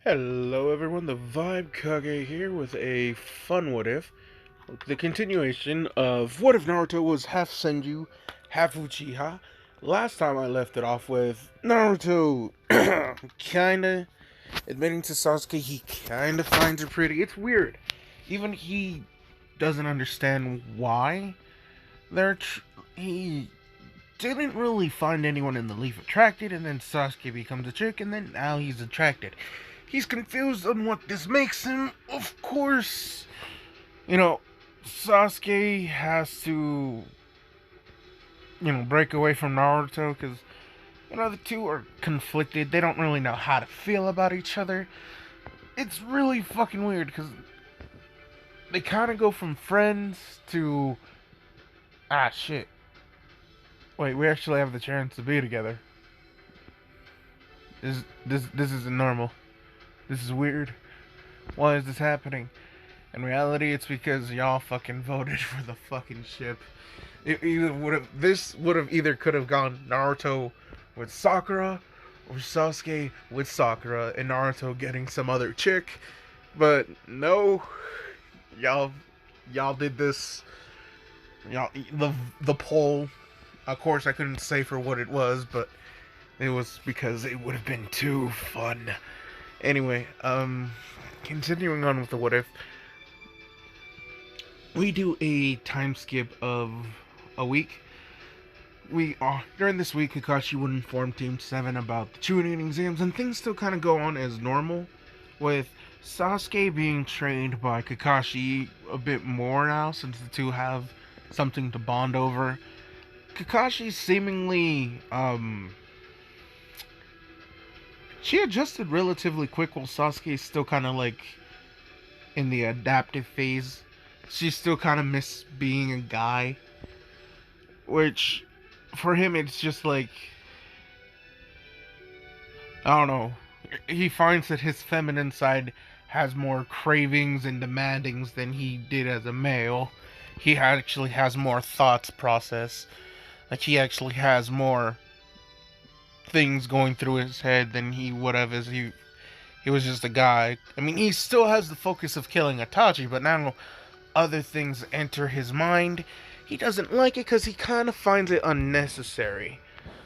Hello everyone, the Vibe Kage here with a fun what if. The continuation of what if Naruto was half Senju, half Uchiha. Last time I left it off with Naruto kinda admitting to Sasuke he kinda finds her pretty. It's weird. Even he doesn't understand why he didn't really find anyone in the leaf attracted, and then Sasuke becomes a chick, and then now he's attracted. He's confused on what this makes him. Of course, Sasuke has to, break away from Naruto because, the two are conflicted. They don't really know how to feel about each other. It's really fucking weird because they kind of go from friends to, shit. Wait, we actually have the chance to be together. This isn't normal. This is weird. Why is this happening? In reality, it's because y'all fucking voted for the fucking ship. This would have either could have gone Naruto with Sakura or Sasuke with Sakura and Naruto getting some other chick. But no, y'all did this. Y'all the poll. Of course, I couldn't say for what it was, but it was because it would have been too fun. Anyway, continuing on with the what if. We do a time skip of a week. During this week, Kakashi would inform Team 7 about the chunin exams, and things still kind of go on as normal, with Sasuke being trained by Kakashi a bit more now, since the two have something to bond over. Kakashi seemingly, she adjusted relatively quick, while Sasuke is still kind of like in the adaptive phase. She still kind of miss being a guy, which for him it's just like, I don't know, he finds that his feminine side has more cravings and demandings than he did as a male. He actually has more thoughts process, like he actually has more things going through his head than he would have as he was just a guy. I mean, he still has the focus of killing Itachi, but now other things enter his mind. He doesn't like it because he kind of finds it unnecessary.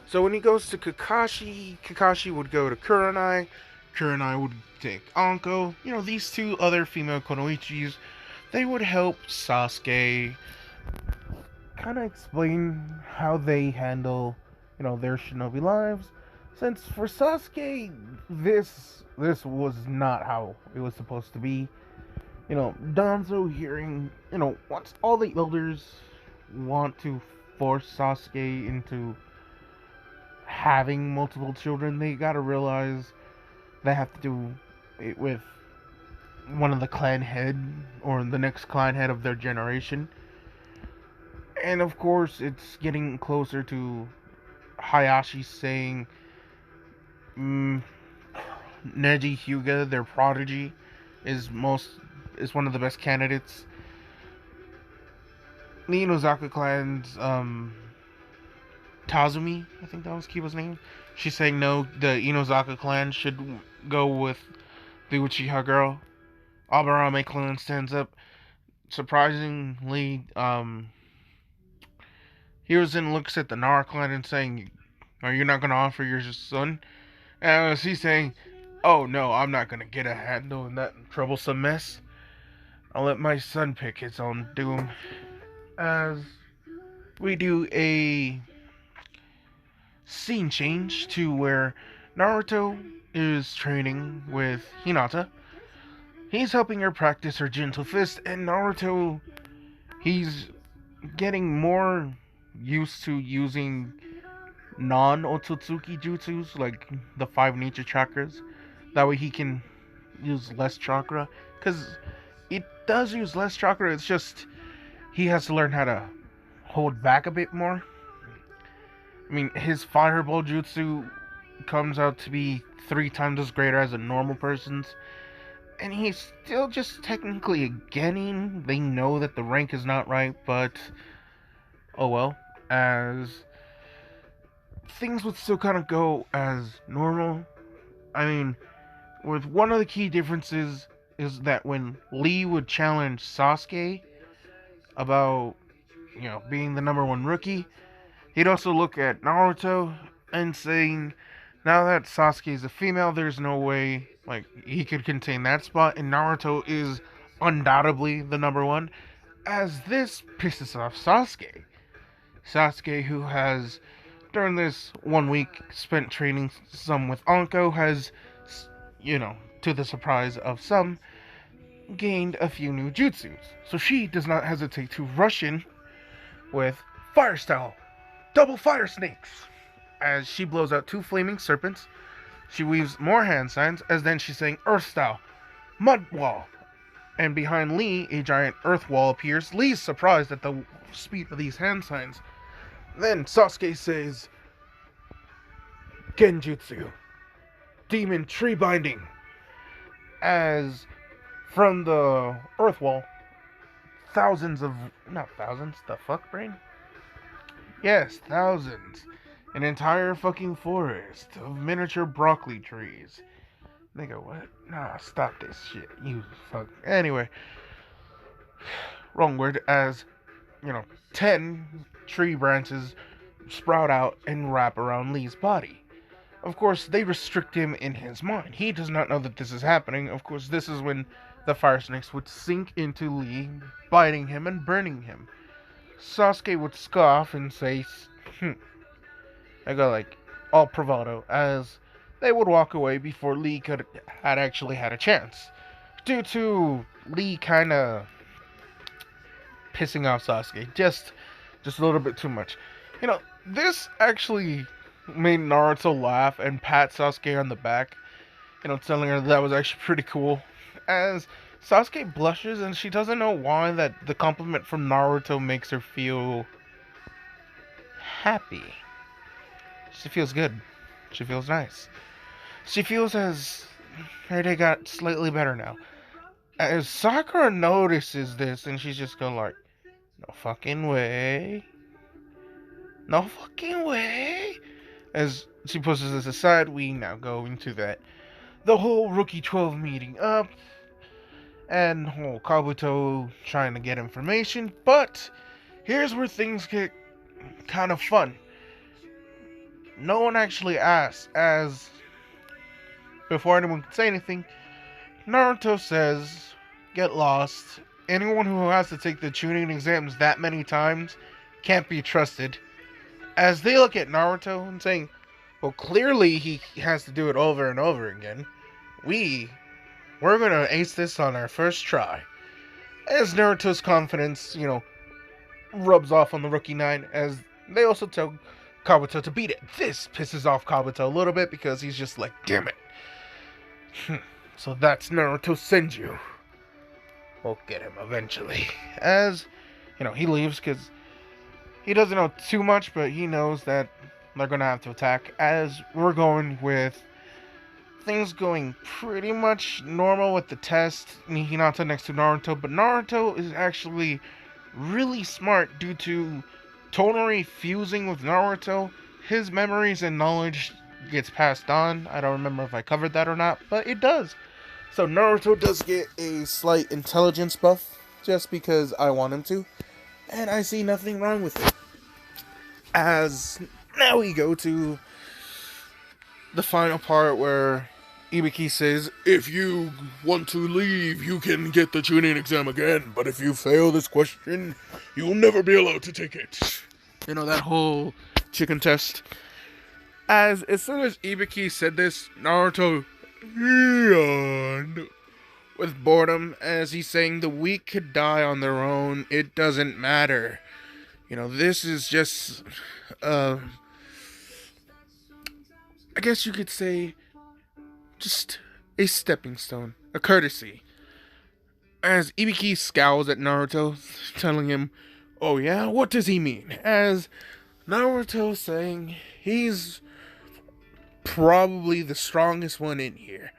So when he goes to Kakashi, Kakashi would go to Kurenai, Kurenai would take Anko. These two other female Konoichis, they would help Sasuke kind of explain how they handle, their shinobi lives. Since for Sasuke, this was not how it was supposed to be. Danzo hearing, once all the elders want to force Sasuke into having multiple children, they gotta realize they have to do it with one of the clan head, or the next clan head of their generation. And of course, it's getting closer to Hayashi saying, Neji Hyuga, their prodigy, is one of the best candidates. The Inozaka clan's Tazumi, I think that was Kiba's name. She's saying no, the Inozaka clan should go with the Uchiha girl. Aburame clan stands up. Surprisingly, Hiruzen looks at the Nara clan and saying, "Are you not going to offer your son?" And she's saying, "Oh no, I'm not going to get a handle in that troublesome mess. I'll let my son pick his own doom." As we do a scene change to where Naruto is training with Hinata. He's helping her practice her gentle fist, and Naruto, he's getting more used to using non-Otsutsuki jutsus, like the 5 nature chakras. That way he can use less chakra, because it does use less chakra, it's just he has to learn how to hold back a bit more. I mean, his fireball jutsu comes out to be 3 times as greater as a normal person's, and he's still just technically a genin. They know that the rank is not right, but oh well. As things would still kind of go as normal. I mean, With one of the key differences is that when Lee would challenge Sasuke about, being the number one rookie, he'd also look at Naruto and saying, now that Sasuke is a female, there's no way like he could contain that spot, and Naruto is undoubtedly the number one. As this pisses off Sasuke. Sasuke, who has during this 1 week spent training some with Anko, has, to the surprise of some, gained a few new jutsus. So she does not hesitate to rush in with Fire Style, double fire snakes, as she blows out two flaming serpents. She weaves more hand signs, as then she's saying Earth Style, Mud Wall. And behind Lee, a giant earth wall appears. Lee's surprised at the speed of these hand signs. Then Sasuke says Genjutsu, Demon Tree Binding, as from the earth wall, not thousands, the fuck brain? Yes, thousands. An entire fucking forest of miniature broccoli trees. Nigga, what? Nah, stop this shit. You fuck. Anyway, wrong word. As, 10 tree branches sprout out and wrap around Lee's body. Of course, they restrict him in his mind. He does not know that this is happening. Of course, this is when the fire snakes would sink into Lee, biting him and burning him. Sasuke would scoff and say, I go like all bravado, as they would walk away before Lee had actually had a chance, due to Lee kind of pissing off Sasuke just a little bit too much. This actually made Naruto laugh and pat Sasuke on the back, telling her that was actually pretty cool, as Sasuke blushes and she doesn't know why that the compliment from Naruto makes her feel happy. She feels good. She feels nice. She feels as her day got slightly better now. As Sakura notices this, and she's just going like, no fucking way. No fucking way. As she pushes this aside, we now go into the whole Rookie 12 meeting up, and whole Kabuto trying to get information, but here's where things get kind of fun. No one actually asks, as before anyone can say anything, Naruto says, get lost. Anyone who has to take the chunin exams that many times can't be trusted. As they look at Naruto and saying, well, clearly he has to do it over and over again. We're gonna ace this on our first try. As Naruto's confidence, rubs off on the Rookie 9, as they also tell Kabuto to beat it. This pisses off Kabuto a little bit because he's just like, damn it. So that's Naruto Senju. We'll get him eventually. As, he leaves because he doesn't know too much, but he knows that they're going to have to attack. As we're going with things going pretty much normal with the test. Hinata next to Naruto, but Naruto is actually really smart due to Tonari fusing with Naruto. His memories and knowledge gets passed on. I don't remember if I covered that or not, but it does. So Naruto does get a slight intelligence buff, just because I want him to, and I see nothing wrong with it. As now we go to the final part where Ibiki says, if you want to leave, you can get the chunin exam again, but if you fail this question, you will never be allowed to take it. That whole chicken test. As soon as Ibiki said this, Naruto yawned with boredom, as he's saying the weak could die on their own. It doesn't matter. This is just, I guess you could say, just a stepping stone, a courtesy. As Ibiki scowls at Naruto, telling him, oh yeah, what does he mean? As Naruto saying he's probably the strongest one in here.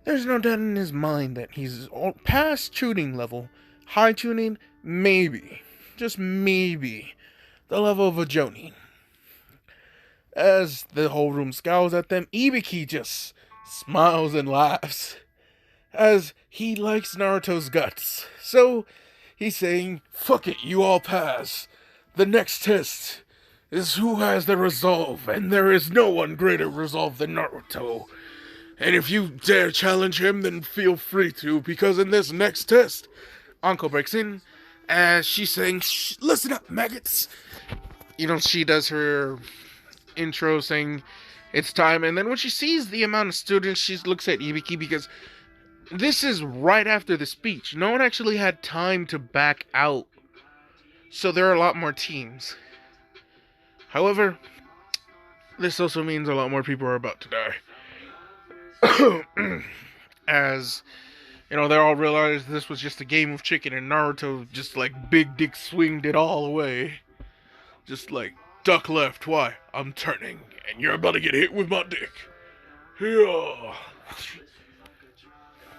There's no doubt in his mind that he's past chunin level. High chunin, maybe. Just maybe. The level of a jonin. As the whole room scowls at them, Ibiki just smiles and laughs as he likes Naruto's guts. So he's saying, fuck it, you all pass. The next test is who has the resolve, and there is no one greater resolve than Naruto. And if you dare challenge him, then feel free to, because in this next test, Anko breaks in as she's saying, shh, listen up, maggots. You know, she does her intro saying it's time, and then when she sees the amount of students, she looks at Ibiki because this is right after the speech. No one actually had time to back out, so there are a lot more teams. However, this also means a lot more people are about to die. As, you know, they all realize this was just a game of chicken and Naruto just like big dick swinged it all away. Just like, duck left, why? I'm turning, and you're about to get hit with my dick. Yeah.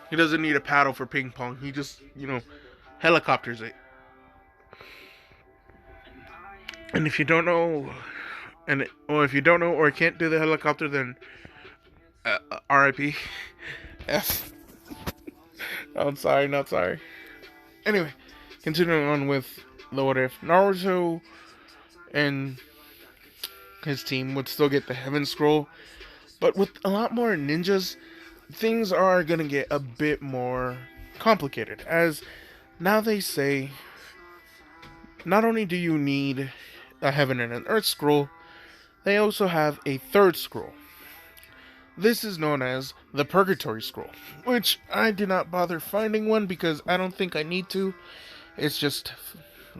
He doesn't need a paddle for ping pong. He just, you know, helicopters it. And if you don't know, if you don't know or can't do the helicopter, then R.I.P. F. I'm sorry, not sorry. Anyway, continuing on with the what if. Naruto and his team would still get the Heaven Scroll, but with a lot more ninjas, things are gonna get a bit more complicated, as now they say not only do you need a Heaven and an Earth Scroll, they also have a third scroll. This is known as the Purgatory Scroll, which I did not bother finding one because I don't think I need to. It's just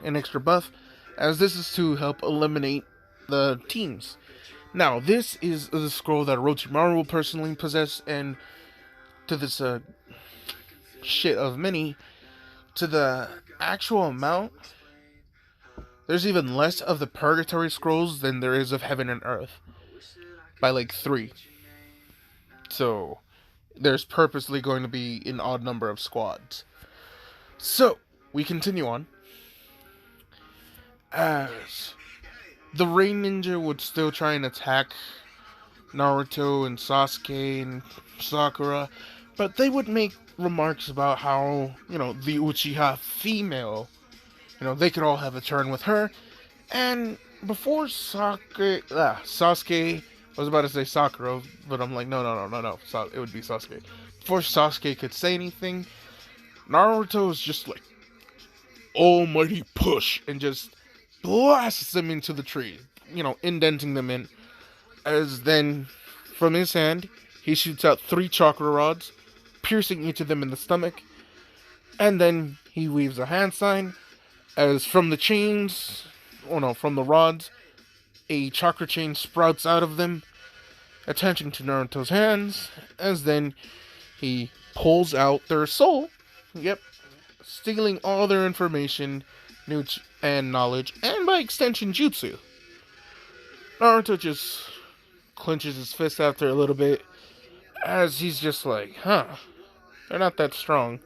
an extra buff, as this is to help eliminate the teams. Now, this is the scroll that Orochimaru will personally possess, and to this shit of many, to the actual amount, there's even less of the Purgatory Scrolls than there is of Heaven and Earth. By like 3. So, there's purposely going to be an odd number of squads. So, we continue on. As the Rain Ninja would still try and attack Naruto and Sasuke and Sakura, but they would make remarks about how, you know, the Uchiha female, you know, they could all have a turn with her. And before Sasuke, I was about to say Sakura, but I'm like, no, it would be Sasuke. Before Sasuke could say anything, Naruto is just like, almighty push, and just blasts them into the tree, you know, indenting them in. As then, from his hand, he shoots out 3 chakra rods, piercing each of them in the stomach. And then he weaves a hand sign, as from the from the rods, a chakra chain sprouts out of them, attaching to Naruto's hands, as then he pulls out their soul, stealing all their information, and knowledge, and by extension, jutsu. Naruto just clenches his fist after a little bit, as he's just like, they're not that strong.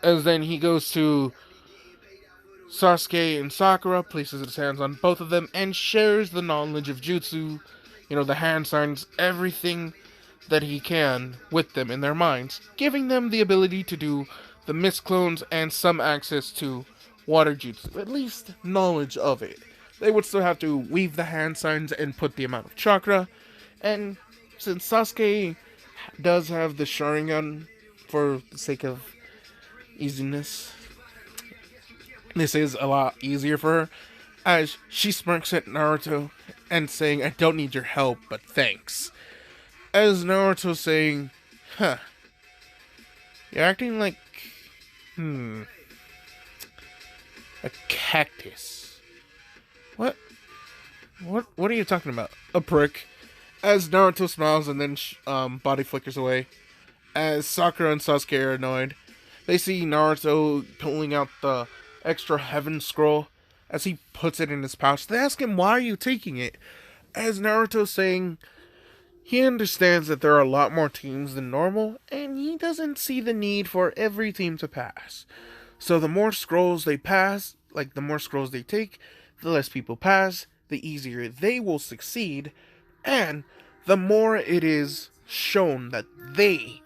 As then he goes to Sasuke and Sakura, places his hands on both of them, and shares the knowledge of jutsu, you know, the hand signs, everything that he can with them in their minds, giving them the ability to do the mist clones and some access to water jutsu, at least knowledge of it. They would still have to weave the hand signs and put the amount of chakra, and since Sasuke does have the Sharingan for the sake of easiness, this is a lot easier for her, as she smirks at Naruto and saying, I don't need your help, but thanks. As Naruto saying, you're acting like, a cactus. What are you talking about? A prick. As Naruto smiles and then body flickers away. As Sakura and Sasuke are annoyed, they see Naruto pulling out the extra Heaven Scroll as he puts it in his pouch. They ask him, why are you taking it? As Naruto saying he understands that there are a lot more teams than normal, and he doesn't see the need for every team to pass. So the more scrolls they pass, like the more scrolls they take, the less people pass, the easier they will succeed, and the more it is shown that they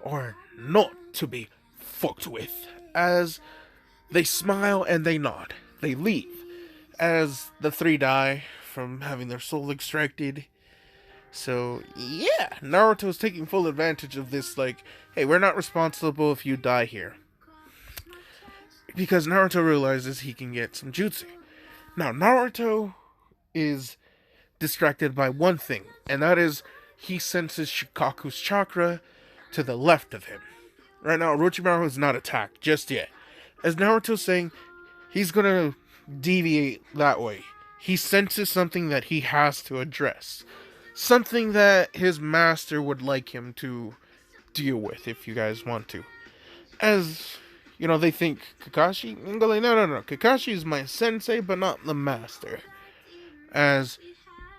are not to be fucked with. As they smile and they nod, they leave. As the three die from having their soul extracted. So, yeah, Naruto's taking full advantage of this, like, hey, we're not responsible if you die here. Because Naruto realizes he can get some jutsu. Now, Naruto is distracted by one thing, and that is he senses Shikaku's chakra to the left of him. Right now, Orochimaru is not attacked just yet. As Naruto's saying, he's gonna deviate that way. He senses something that he has to address. Something that his master would like him to deal with, if you guys want to. As, they think Kakashi? And go like, no. Kakashi is my sensei, but not the master. As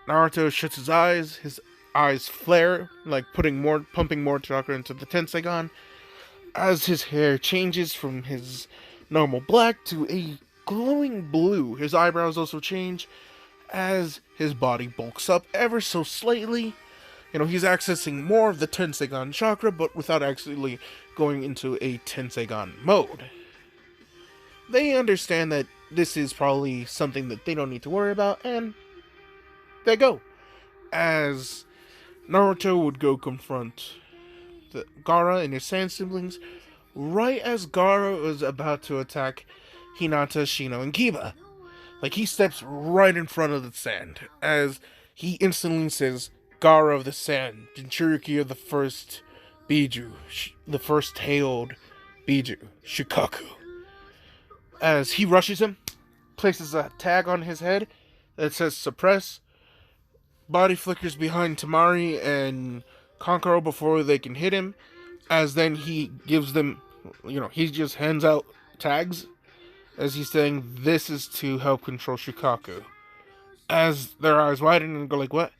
Naruto shuts his eyes flare, like pumping more chakra into the Tensegon. As his hair changes from his normal black to a glowing blue, his eyebrows also change. As his body bulks up ever so slightly, he's accessing more of the Tensegon chakra, but without actually going into a Tensegon mode. They understand that this is probably something that they don't need to worry about, and they go. As Naruto would go confront the Gaara and his Sand siblings, right as Gaara was about to attack Hinata, Shino, and Kiba. Like, he steps right in front of the sand, as he instantly says, Gaara of the Sand, Jinchuriki of the first Biju, the first hailed Biju, Shikaku. As he rushes him, places a tag on his head that says suppress, body flickers behind Tamari and Kankaro before they can hit him, as then he gives them, he just hands out tags, as he's saying, this is to help control Shikaku. As their eyes widen and go like, what?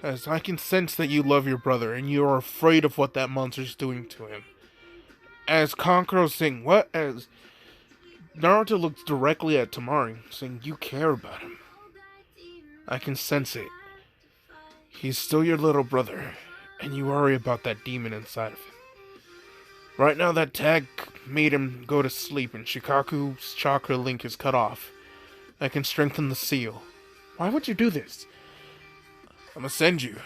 As I can sense that you love your brother, and you are afraid of what that monster's doing to him. As Kankaro's saying, what? As Naruto looks directly at Tamari, saying, you care about him. I can sense it. He's still your little brother, and you worry about that demon inside of him. Right now, that tag made him go to sleep, and Shikaku's chakra link is cut off. I can strengthen the seal. Why would you do this? I'm a Senju.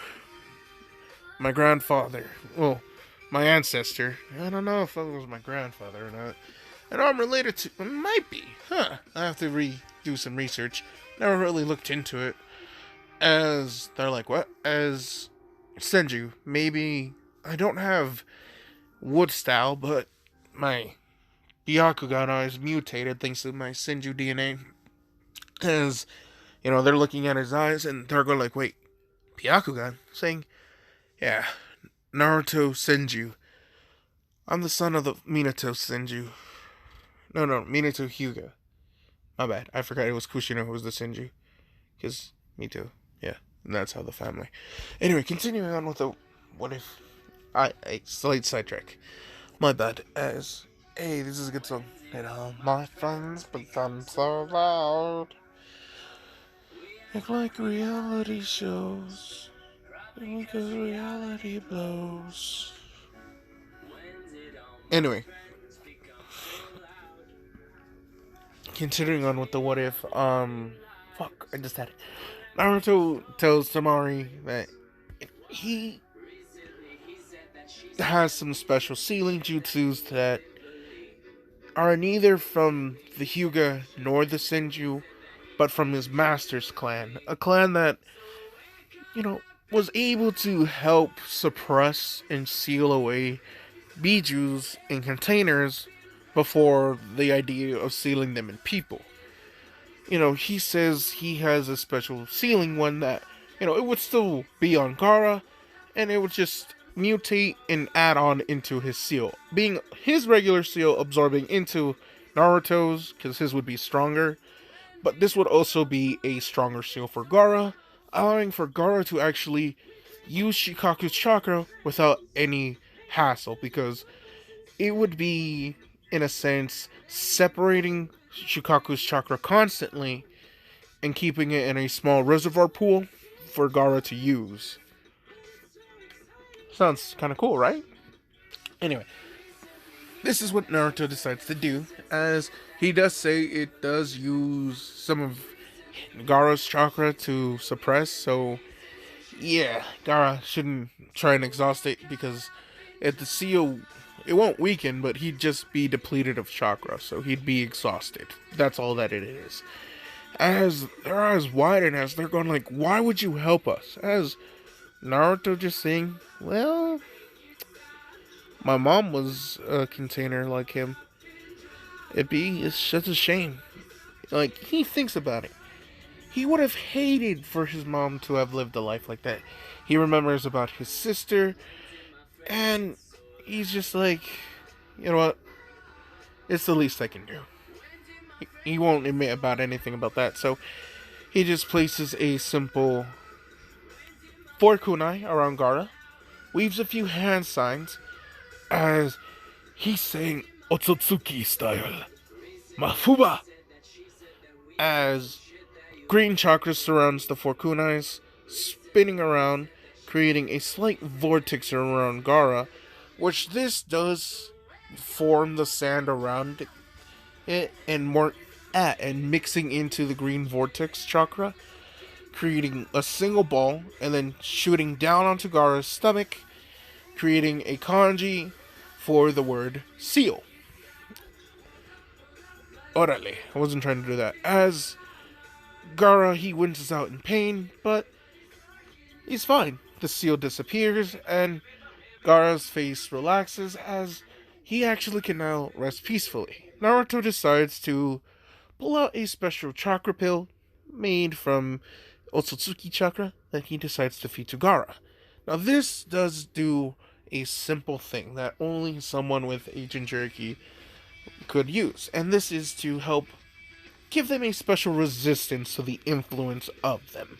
My grandfather. Well, my ancestor. I don't know if it was my grandfather or not. I know I'm related to... It might be. I have to do some research. Never really looked into it. As... They're like, what? As... Senju. Maybe... I don't have... wood style, but my Byakugan is mutated thanks to my Senju DNA. As, they're looking at his eyes and they're going like, wait, Byakugan? Saying, yeah, Naruto Senju. I'm the son of the Minato Senju. No, Minato Hyuga. My bad. I forgot it was Kushina who was the Senju. Because, me too. Yeah, and that's how the family. Anyway, continuing on with the what if... slight sidetrack. My bad. As, hey, this is a good song. And all my friends become so loud. Act like reality shows. Because reality blows. Anyway. Continuing on with the what if, fuck, I just had it. Naruto tells Tamari that he has some special sealing jutsus that are neither from the Hyuga nor the Senju, but from his master's clan. A clan that, was able to help suppress and seal away Bijus in containers before the idea of sealing them in people. He says he has a special sealing one that, it would still be on Gaara, and it would just mutate and add on into his seal. Being his regular seal absorbing into Naruto's, because his would be stronger. But this would also be a stronger seal for Gaara, allowing for Gaara to actually use Shikaku's chakra without any hassle, because it would be, in a sense, separating Shikaku's chakra constantly and keeping it in a small reservoir pool for Gaara to use. Sounds kind of cool, right? Anyway, this is what Naruto decides to do, as he does say it does use some of Gaara's chakra to suppress, so yeah, Gaara shouldn't try and exhaust it, because at the seal, it won't weaken, but he'd just be depleted of chakra, so he'd be exhausted. That's all that it is. As their eyes widen, as they're going like, why would you help us? As Naruto just saying, well, my mom was a container like him. It's such a shame. Like, he thinks about it. He would have hated for his mom to have lived a life like that. He remembers about his sister, and he's just like, you know what? It's the least I can do. He won't admit about anything about that, so he just places a simple 4 kunai around Gaara, weaves a few hand signs, as he's saying Otsutsuki style, Mafuba, as green chakra surrounds the 4 kunais, spinning around, creating a slight vortex around Gaara, which this does form the sand around it and mixing into the green vortex chakra, creating a single ball and then shooting down onto Gaara's stomach, creating a kanji for the word seal. Orale, I wasn't trying to do that. As Gaara, he winces out in pain, but he's fine. The seal disappears, and Gaara's face relaxes as he actually can now rest peacefully. Naruto decides to pull out a special chakra pill made from Otsutsuki chakra that he decides to feed to Gaara. Now this does do a simple thing that only someone with a Jinchuriki could use, and this is to help give them a special resistance to the influence of them.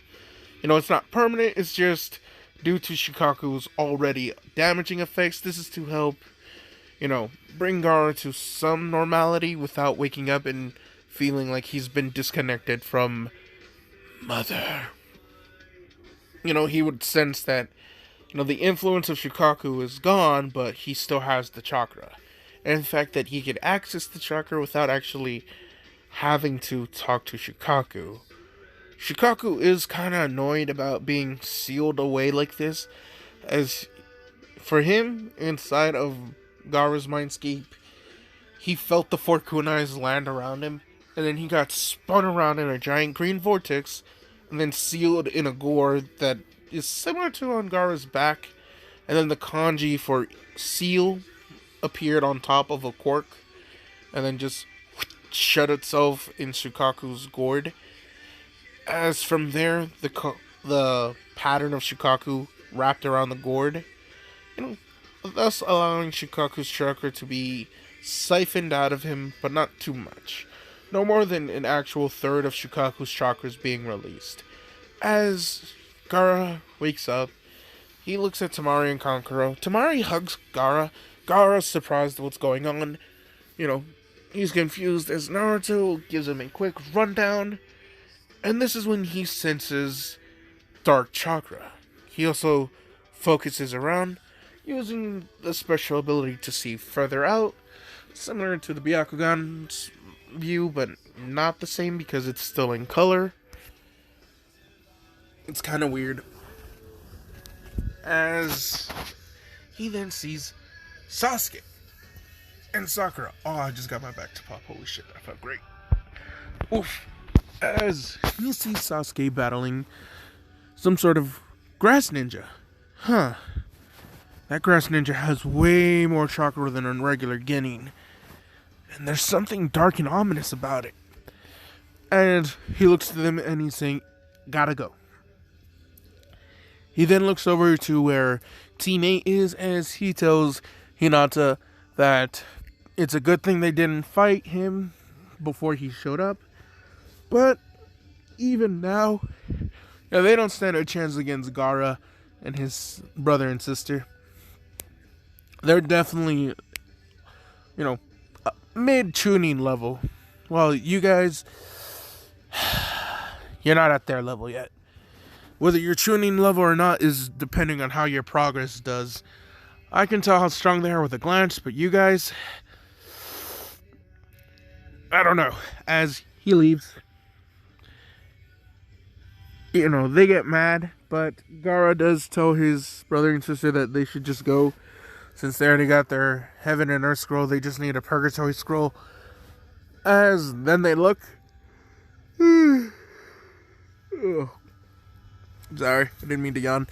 You know, it's not permanent, it's just due to Shukaku's already damaging effects. This is to help, you know, bring Gaara to some normality without waking up and feeling like he's been disconnected from Mother. You know, he would sense that, you know, the influence of Shukaku is gone, but he still has the chakra. And in fact, that he could access the chakra without actually having to talk to Shukaku. Shukaku is kind of annoyed about being sealed away like this, as for him, inside of Gaara's mindscape, he felt the 4 kunais land around him, and then he got spun around in a giant green vortex, and then sealed in a gore that is similar to on Gaara's back, and then the kanji for seal appeared on top of a cork, and then just shut itself in Shukaku's gourd. As from there, the pattern of Shukaku wrapped around the gourd, you know, thus allowing Shukaku's chakra to be siphoned out of him, but not too much. No more than an actual third of Shukaku's chakras being released. As Gaara wakes up, he looks at Temari and Kankuro. Temari hugs Gaara. Gaara's surprised at what's going on. You know, he's confused as Naruto gives him a quick rundown. And this is when he senses dark chakra. He also focuses around, using the special ability to see further out, similar to the Byakugan's view, but not the same because it's still in color. It's kind of weird. As he then sees Sasuke and Sakura. Oh, I just got my back to pop. Holy shit, that felt great. Oof. As he sees Sasuke battling some sort of grass ninja. Huh. That grass ninja has way more chakra than a regular Genin. And there's something dark and ominous about it. And he looks to them and he's saying, gotta go. He then looks over to where Team 8 is as he tells Hinata that it's a good thing they didn't fight him before he showed up. But even now, they don't stand a chance against Gaara and his brother and sister. They're definitely, mid chunin level. Well, you guys, you're not at their level yet. Whether your chunin level or not is depending on how your progress does. I can tell how strong they are with a glance, but you guys, I don't know. As he leaves, they get mad, but Gaara does tell his brother and sister that they should just go. Since they already got their heaven and earth scroll, they just need a purgatory scroll. As then they look. Oh, sorry, I didn't mean to yawn.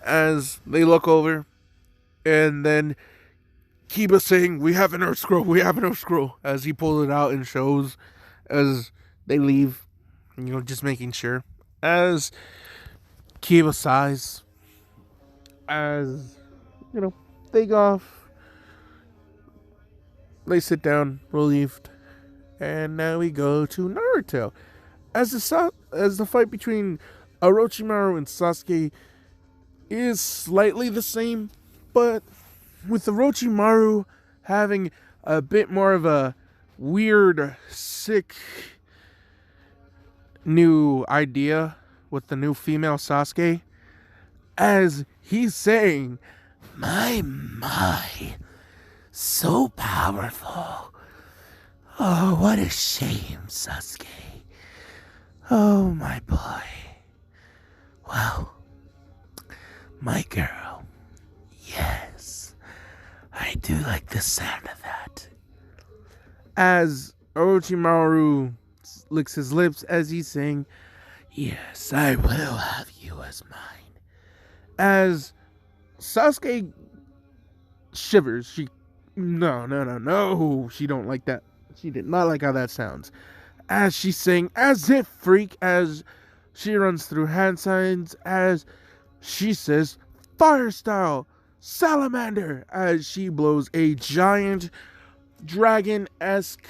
As they look over, and then Kiba saying, "We have an earth scroll, we have an earth scroll," as he pulls it out and shows as they leave, just making sure. As Kiba sighs, as, they go off, they sit down, relieved, and now we go to Naruto. As the fight between Orochimaru and Sasuke is slightly the same, but with Orochimaru having a bit more of a weird, sick new idea with the new female Sasuke, as he's saying, my, so powerful. Oh, what a shame, Sasuke. Oh, my boy. Well, my girl, yes, I do like the sound of that. As Orochimaru licks his lips as he's saying, yes, I will have you as mine. As Sasuke shivers, no, she don't like that. She did not like how that sounds. As she's saying, as if freak, as she runs through hand signs, as she says, fire style, salamander, as she blows a giant dragon-esque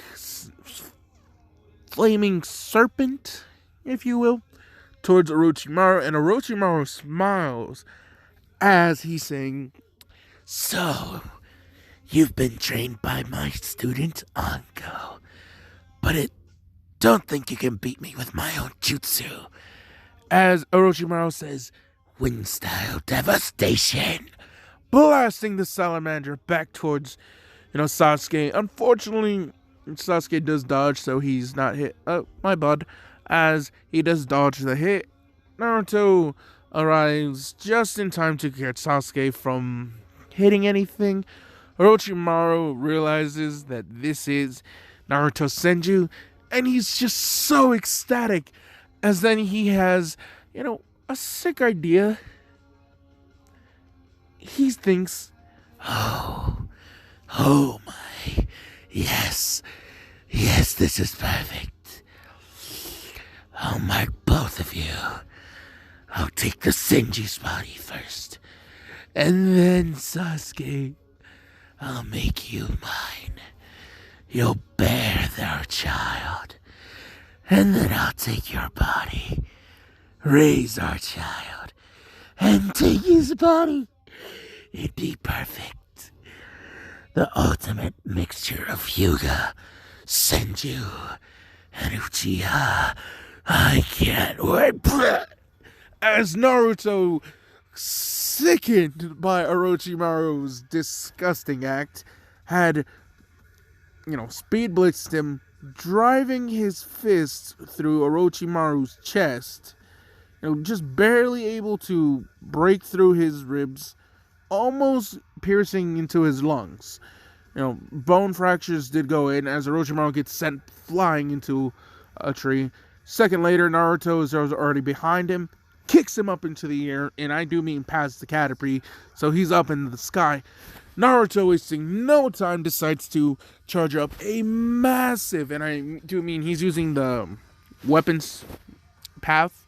flaming serpent, if you will, towards Orochimaru, and Orochimaru smiles as he's saying, so, you've been trained by my student Anko, but don't think you can beat me with my own jutsu. As Orochimaru says, wind style devastation, blasting the salamander back towards, Sasuke. Unfortunately, Sasuke does dodge, so he's not hit. Oh, my bud. As he does dodge the hit, Naruto arrives just in time to catch Sasuke from hitting anything. Orochimaru realizes that this is Naruto Senju, and he's just so ecstatic, as then he has, a sick idea. He thinks, oh my, yes, this is perfect. I'll mark both of you. I'll take the Senju's body first, and then Sasuke, I'll make you mine. You'll bear their child, and then I'll take your body, raise our child, and take his body. It'd be perfect. The ultimate mixture of Hyuga, Senju, and Uchiha. I can't wait. As Naruto, sickened by Orochimaru's disgusting act, had, speed blitzed him, driving his fist through Orochimaru's chest, just barely able to break through his ribs, almost piercing into his lungs. Bone fractures did go in as Orochimaru gets sent flying into a tree. Second later, Naruto is already behind him, kicks him up into the air, and I do mean past the canopy, so he's up in the sky. Naruto, wasting no time, decides to charge up a massive, and I do mean he's using the weapons path,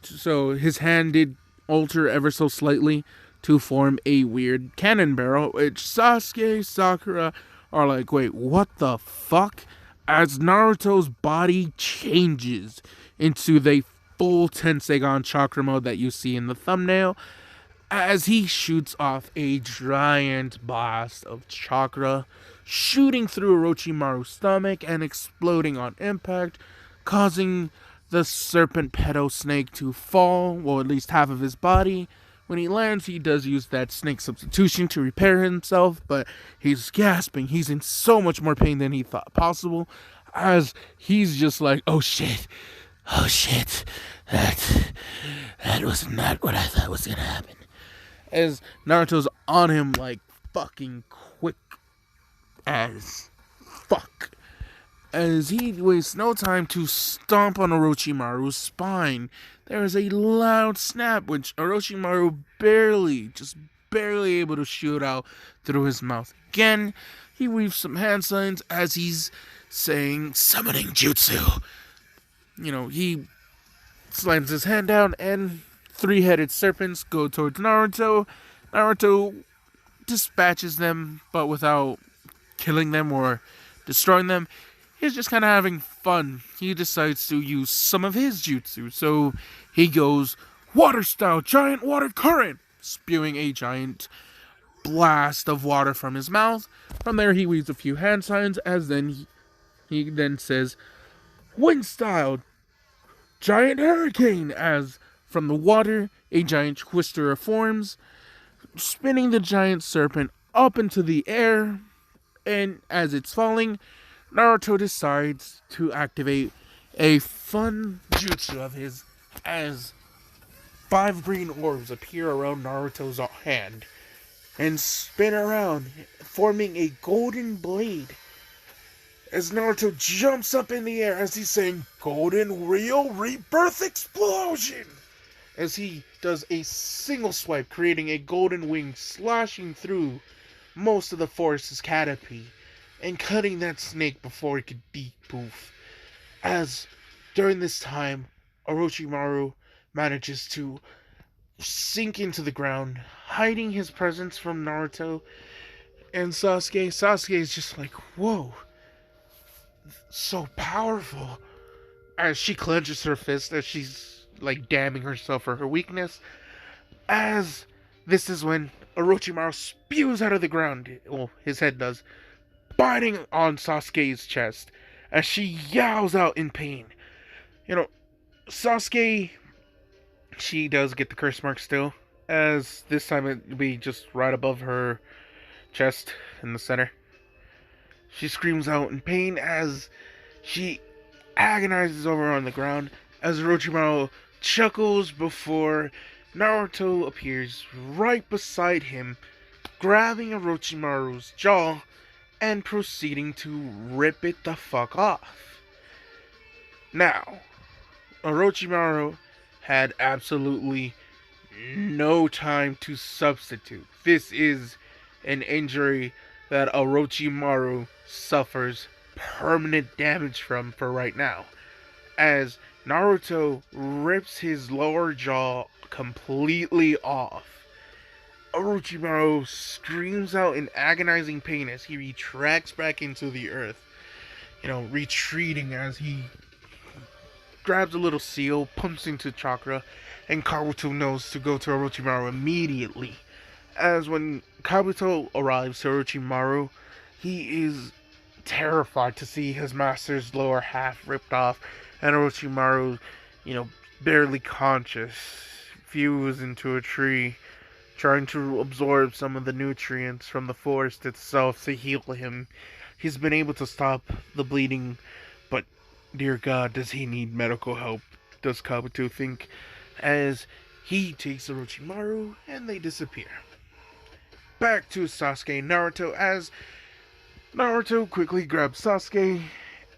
so his hand did alter ever so slightly to form a weird cannon barrel, which Sasuke, Sakura are like, wait, what the fuck? As Naruto's body changes into the full Tensegon chakra mode that you see in the thumbnail, as he shoots off a giant blast of chakra, shooting through Orochimaru's stomach and exploding on impact, causing the serpent pedo snake to fall, well, at least half of his body. When he lands, he does use that snake substitution to repair himself, but he's gasping. He's in so much more pain than he thought possible, as he's just like, oh shit, that was not what I thought was gonna happen. As Naruto's on him like fucking quick as fuck. As he wastes no time to stomp on Orochimaru's spine. There is a loud snap, which Orochimaru barely able to shoot out through his mouth. Again, he weaves some hand signs as he's saying summoning jutsu. He slams his hand down and three-headed serpents go towards Naruto. Naruto dispatches them, but without killing them or destroying them. He's just kind of having fun. He decides to use some of his jutsu. So he goes water style, giant water current, spewing a giant blast of water from his mouth. From there he weaves a few hand signs, as then he then says wind style, giant hurricane, as from the water a giant twister forms, spinning the giant serpent up into the air. And as it's falling, Naruto decides to activate a fun jutsu of his, as 5 green orbs appear around Naruto's hand and spin around, forming a golden blade. As Naruto jumps up in the air as he's saying, Golden Real Rebirth Explosion! As he does a single swipe, creating a golden wing slashing through most of the forest's canopy and cutting that snake before it could de-poof. As during this time, Orochimaru manages to sink into the ground, hiding his presence from Naruto and Sasuke. Sasuke is just like, whoa, so powerful. As she clenches her fist, as she's like damning herself for her weakness. As this is when Orochimaru spews out of the ground, well, his head does, biting on Sasuke's chest as she yowls out in pain. Sasuke, she does get the curse mark still, as this time it'll be just right above her chest in the center. She screams out in pain as she agonizes over on the ground, as Orochimaru chuckles before Naruto appears right beside him, grabbing Orochimaru's jaw and proceeding to rip it the fuck off. Now, Orochimaru had absolutely no time to substitute. This is an injury that Orochimaru suffers permanent damage from for right now, as Naruto rips his lower jaw completely off. Orochimaru screams out in agonizing pain as he retracts back into the earth, retreating as he grabs a little seal, pumps into chakra, and Kabuto knows to go to Orochimaru immediately. As when Kabuto arrives to Orochimaru, he is terrified to see his master's lower half ripped off, and Orochimaru, barely conscious, fused into a tree, trying to absorb some of the nutrients from the forest itself to heal him. He's been able to stop the bleeding, but dear God, does he need medical help, does Kabuto think, as he takes Orochimaru and they disappear. Back to Sasuke and Naruto, as Naruto quickly grabs Sasuke,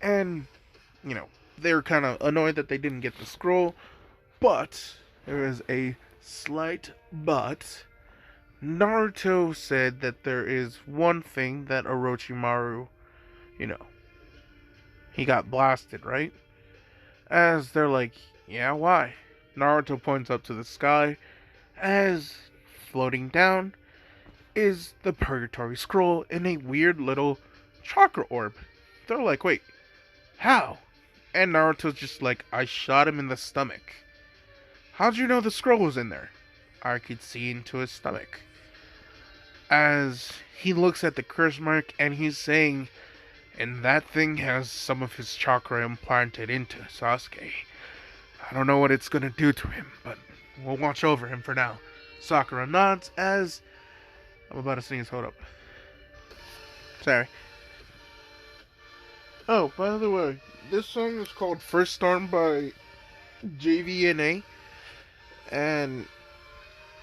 and, they're kind of annoyed that they didn't get the scroll, but there is a slight but. Naruto said that there is one thing that Orochimaru, he got blasted, right? As they're like, yeah, why? Naruto points up to the sky, as floating down is the Purgatory Scroll in a weird little chakra orb. They're like, wait, how? And Naruto's just like, I shot him in the stomach. How'd you know the scroll was in there? I could see into his stomach. As he looks at the curse mark and he's saying, and that thing has some of his chakra implanted into Sasuke. I don't know what it's gonna do to him, but we'll watch over him for now. Sakura nods as I'm about to sing his hold up. Sorry. Oh, by the way, this song is called First Storm by JVNA, and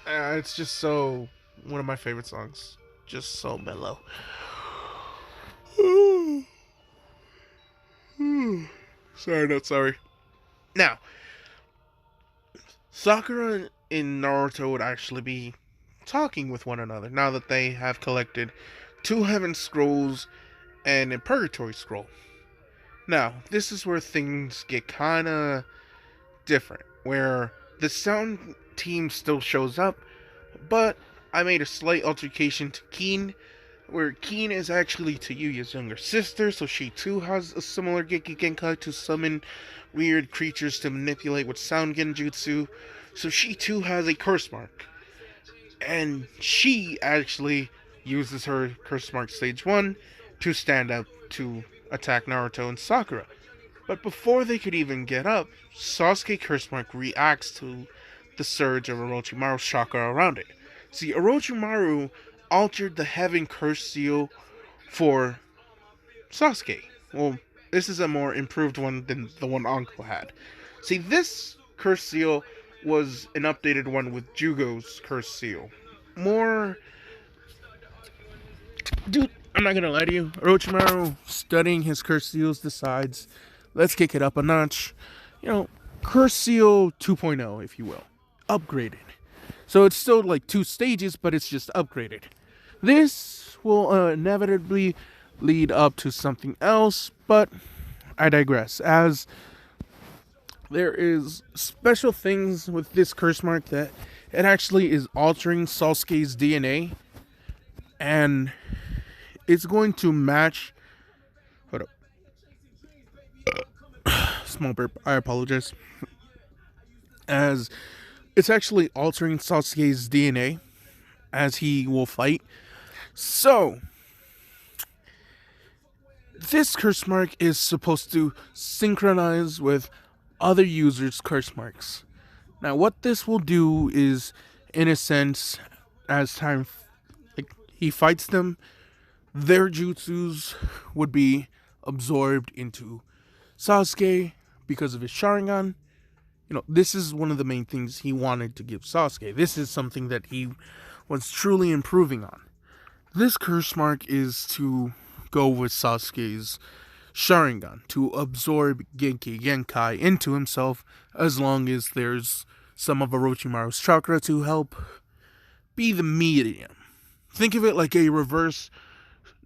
it's just so one of my favorite songs. Just so mellow. Sorry, not sorry. Now, Sakura and Naruto would actually be talking with one another now that they have collected 2 Heaven Scrolls and a Purgatory Scroll. Now, this is where things get kinda different, where the sound team still shows up, but I made a slight altercation to Keen, where Keen is actually Tayuya's younger sister, so she too has a similar Geki Genkai to summon weird creatures to manipulate with sound genjutsu, so she too has a curse mark. And she actually uses her curse mark stage 1 to stand up to attack Naruto and Sakura. But before they could even get up, Sasuke curse mark reacts to the surge of Orochimaru's chakra around it. See, Orochimaru altered the Heaven Curse seal for Sasuke. Well, this is a more improved one than the one Uncle had. See, this curse seal was an updated one with Jugo's curse seal. More... Dude, I'm not gonna lie to you. Orochimaru, studying his curse seals, decides, let's kick it up a notch. You know, curse seal 2.0, if you will. Upgraded. So it's still like 2 stages, but it's just upgraded. This will inevitably lead up to something else, but I digress. As there is special things with this curse mark that it actually is altering Sasuke's DNA, and it's going to match. Hold up. Small burp. I apologize. As it's actually altering Sasuke's DNA as he will fight. So, this curse mark is supposed to synchronize with other users' curse marks. Now, what this will do is, in a sense, as time he fights them, their jutsus would be absorbed into Sasuke because of his Sharingan. You know, this is one of the main things he wanted to give Sasuke. This is something that he was truly improving on. This curse mark is to go with Sasuke's Sharingan, to absorb Genki Genkai into himself, as long as there's some of Orochimaru's chakra to help be the medium. Think of it like a reverse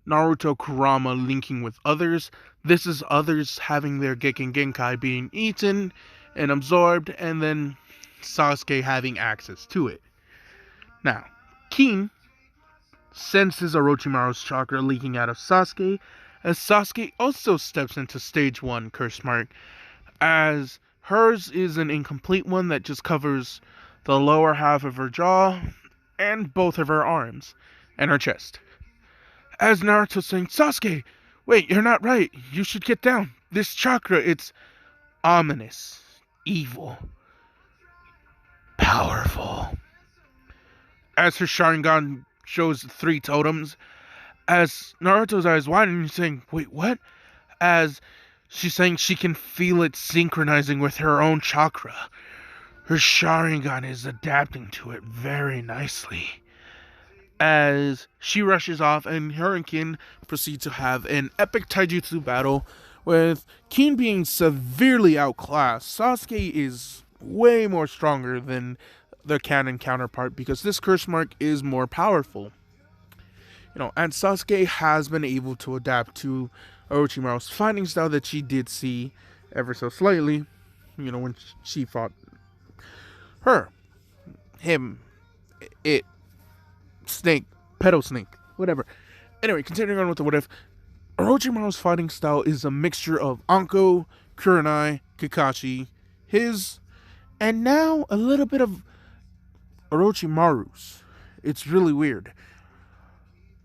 Naruto Kurama linking with others. This is others having their Gekken Genkai being eaten and absorbed, and then Sasuke having access to it. Now, Kin senses Orochimaru's chakra leaking out of Sasuke, as Sasuke also steps into stage 1 curse mark, as hers is an incomplete one that just covers the lower half of her jaw and both of her arms and her chest. As Naruto's saying, Sasuke, wait, you're not right. You should get down. This chakra, it's ominous, evil, powerful. As her Sharingan shows 3 totems, as Naruto's eyes widen and he's saying, wait, what? As she's saying she can feel it synchronizing with her own chakra. Her Sharingan is adapting to it very nicely. As she rushes off and her and Kin proceed to have an epic taijutsu battle, with Kin being severely outclassed. Sasuke is way more stronger than their canon counterpart because this curse mark is more powerful. You know, and Sasuke has been able to adapt to Orochimaru's fighting style that she did see ever so slightly, you know, when she fought her, him, it, snake, pedo snake, whatever. Anyway, continuing on with the what if, Orochimaru's fighting style is a mixture of Anko, Kurenai, Kakashi, his, and now a little bit of Orochimaru's. It's really weird.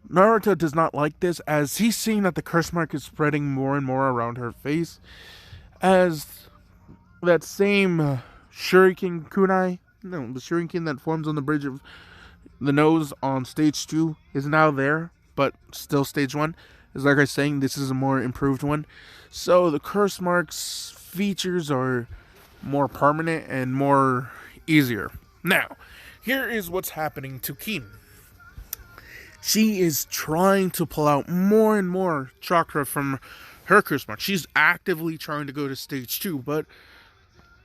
Naruto does not like this, as he's seeing that the curse mark is spreading more and more around her face, as that same shuriken kunai, no, the shuriken that forms on the bridge of the nose on stage 2 is now there, but still stage 1. Is like I was saying, this is a more improved one. So the curse marks features are more permanent and more easier. Now, here is what's happening to Keen. She is trying to pull out more and more chakra from her curse mark. She's actively trying to go to stage 2, but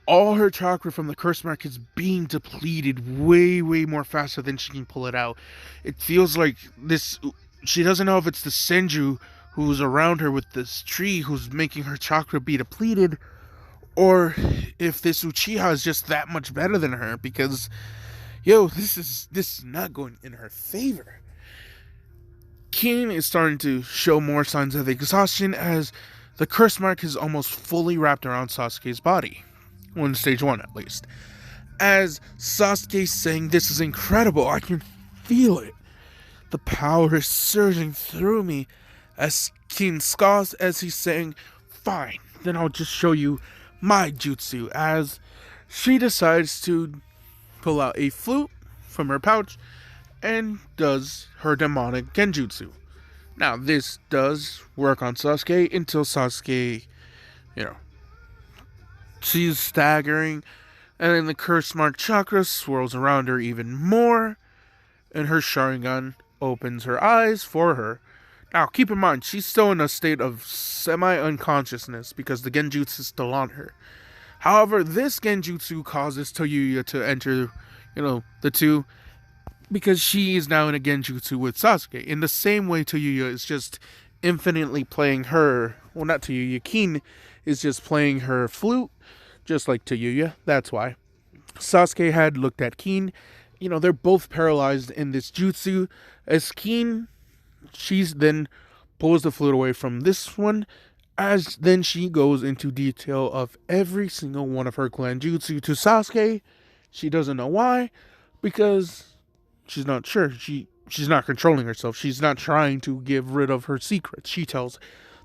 all her chakra from the curse mark is being depleted way more faster than she can pull it out. It feels like this, she doesn't know if it's the Senju who's around her with this tree who's making her chakra be depleted, or if this Uchiha is just that much better than her, because this is not going in her favor. Keen is starting to show more signs of exhaustion as the curse mark is almost fully wrapped around Sasuke's body. Well, in stage 1 at least. As Sasuke's saying, "This is incredible, I can feel it. The power is surging through me." As Keen scoffs as he's saying, "Fine, then I'll just show you my jutsu," as she decides to pull out a flute from her pouch and does her demonic genjutsu. Now, this does work on Sasuke until Sasuke, she's staggering, and then the curse mark chakra swirls around her even more, and her Sharingan opens her eyes for her. Now, keep in mind, she's still in a state of semi-unconsciousness because the genjutsu is still on her. However, this genjutsu causes Toyuya to enter, the two, because she is now in a genjutsu with Sasuke. In the same way, Toyuya is just infinitely playing her, well, not Toyuya, Keen is just playing her flute, just like Toyuya. That's why Sasuke had looked at Keen. They're both paralyzed in this jutsu. As Keen, she's then pulls the flute away from this one, as then she goes into detail of every single one of her clan jutsu to Sasuke. She doesn't know why, because she's not sure. She's not controlling herself. She's not trying to get rid of her secrets. She tells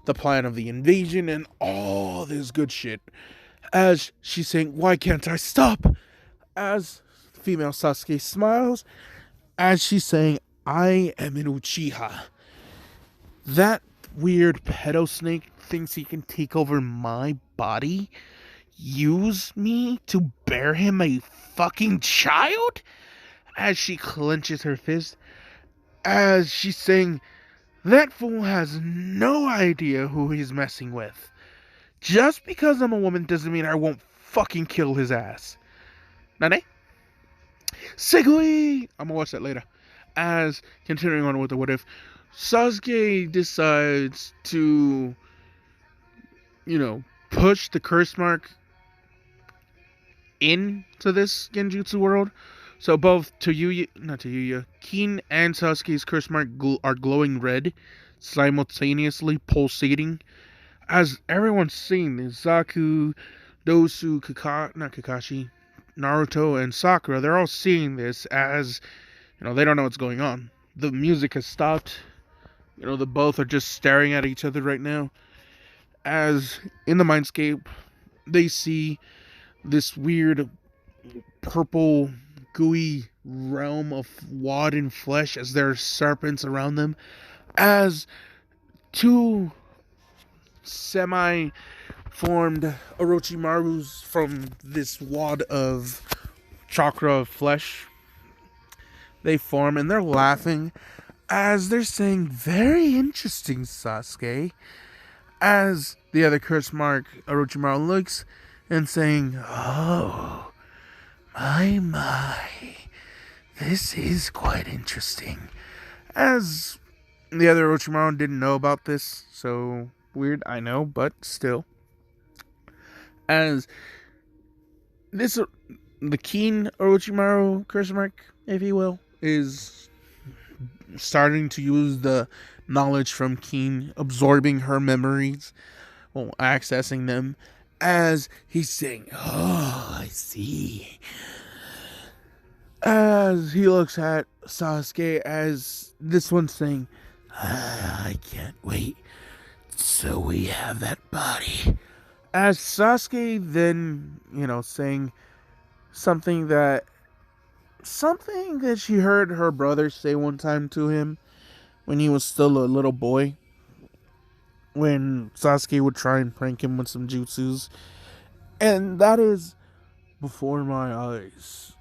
the plan of the invasion and all this good shit, as she's saying, "Why can't I stop?" As female Sasuke smiles, as she's saying, "I am an Uchiha. That weird pedo snake thinks he can take over my body, use me to bear him a fucking child?" As she clenches her fist, as she's saying, "That fool has no idea who he's messing with. Just because I'm a woman doesn't mean I won't fucking kill his ass." Nane? Segui! I'm gonna watch that later. As, continuing on with the what if, Sasuke decides to, push the curse mark into this genjutsu world. So both Keen and Sasuke's curse mark are glowing red, simultaneously pulsating. As everyone's seeing this, Zaku, Dosu, Kakashi, Naruto, and Sakura, they're all seeing this as, they don't know what's going on. The music has stopped. The both are just staring at each other right now. As in the mindscape, they see this weird purple gooey realm of wad and flesh as there are serpents around them, as two semi-formed Orochimarus from this wad of chakra flesh, they form and they're laughing as they're saying, "Very interesting, Sasuke." As the other curse mark Orochimaru looks and saying, "Oh, my, this is quite interesting." As the other Orochimaru didn't know about this, so weird, I know, but still. As this, the Keen Orochimaru curse mark, if you will, is starting to use the knowledge from Keen, absorbing her memories, accessing them, as he's saying, "Oh, I see." As he looks at Sasuke, as this one's saying, "I can't wait. So we have that body." As Sasuke then, saying something that she heard her brother say one time to him when he was still a little boy, when Sasuke would try and prank him with some jutsus, and that is, before my eyes,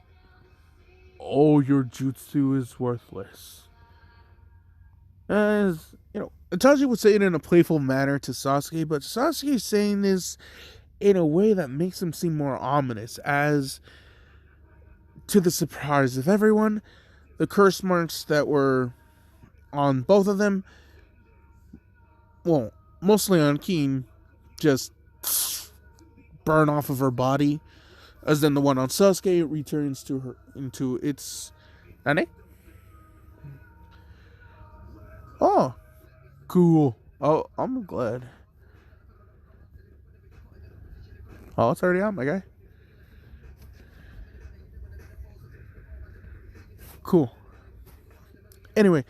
all your jutsu is worthless. As Itachi would say it in a playful manner to Sasuke, but Sasuke is saying this in a way that makes him seem more ominous, as, to the surprise of everyone, the curse marks that were on both of them, well, mostly on Keen, just burn off of her body, as then the one on Sasuke returns to her into its Nane? Oh, cool. Oh, I'm glad. Oh, it's already out, my guy. Cool. Anyway,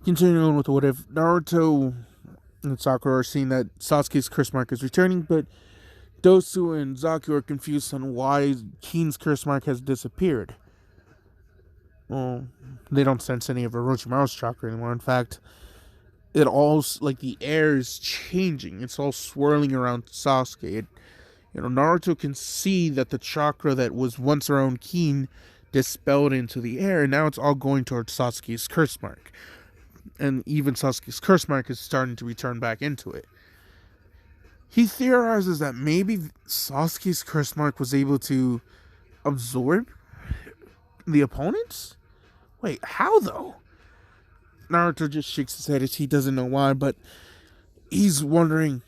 continuing on with what if Naruto and Sakura are seeing that Sasuke's curse mark is returning, but Dosu and Zaku are confused on why Keen's curse mark has disappeared. Well, they don't sense any of Orochimaru's chakra anymore. In fact, it all, like, the air is changing. It's all swirling around Sasuke. Naruto can see that the chakra that was once around Keen dispelled into the air, and now it's all going towards Sasuke's curse mark. And even Sasuke's curse mark is starting to return back into it. He theorizes that maybe Sasuke's curse mark was able to absorb the opponents? Wait, how though? Naruto just shakes his head as he doesn't know why, but he's wondering,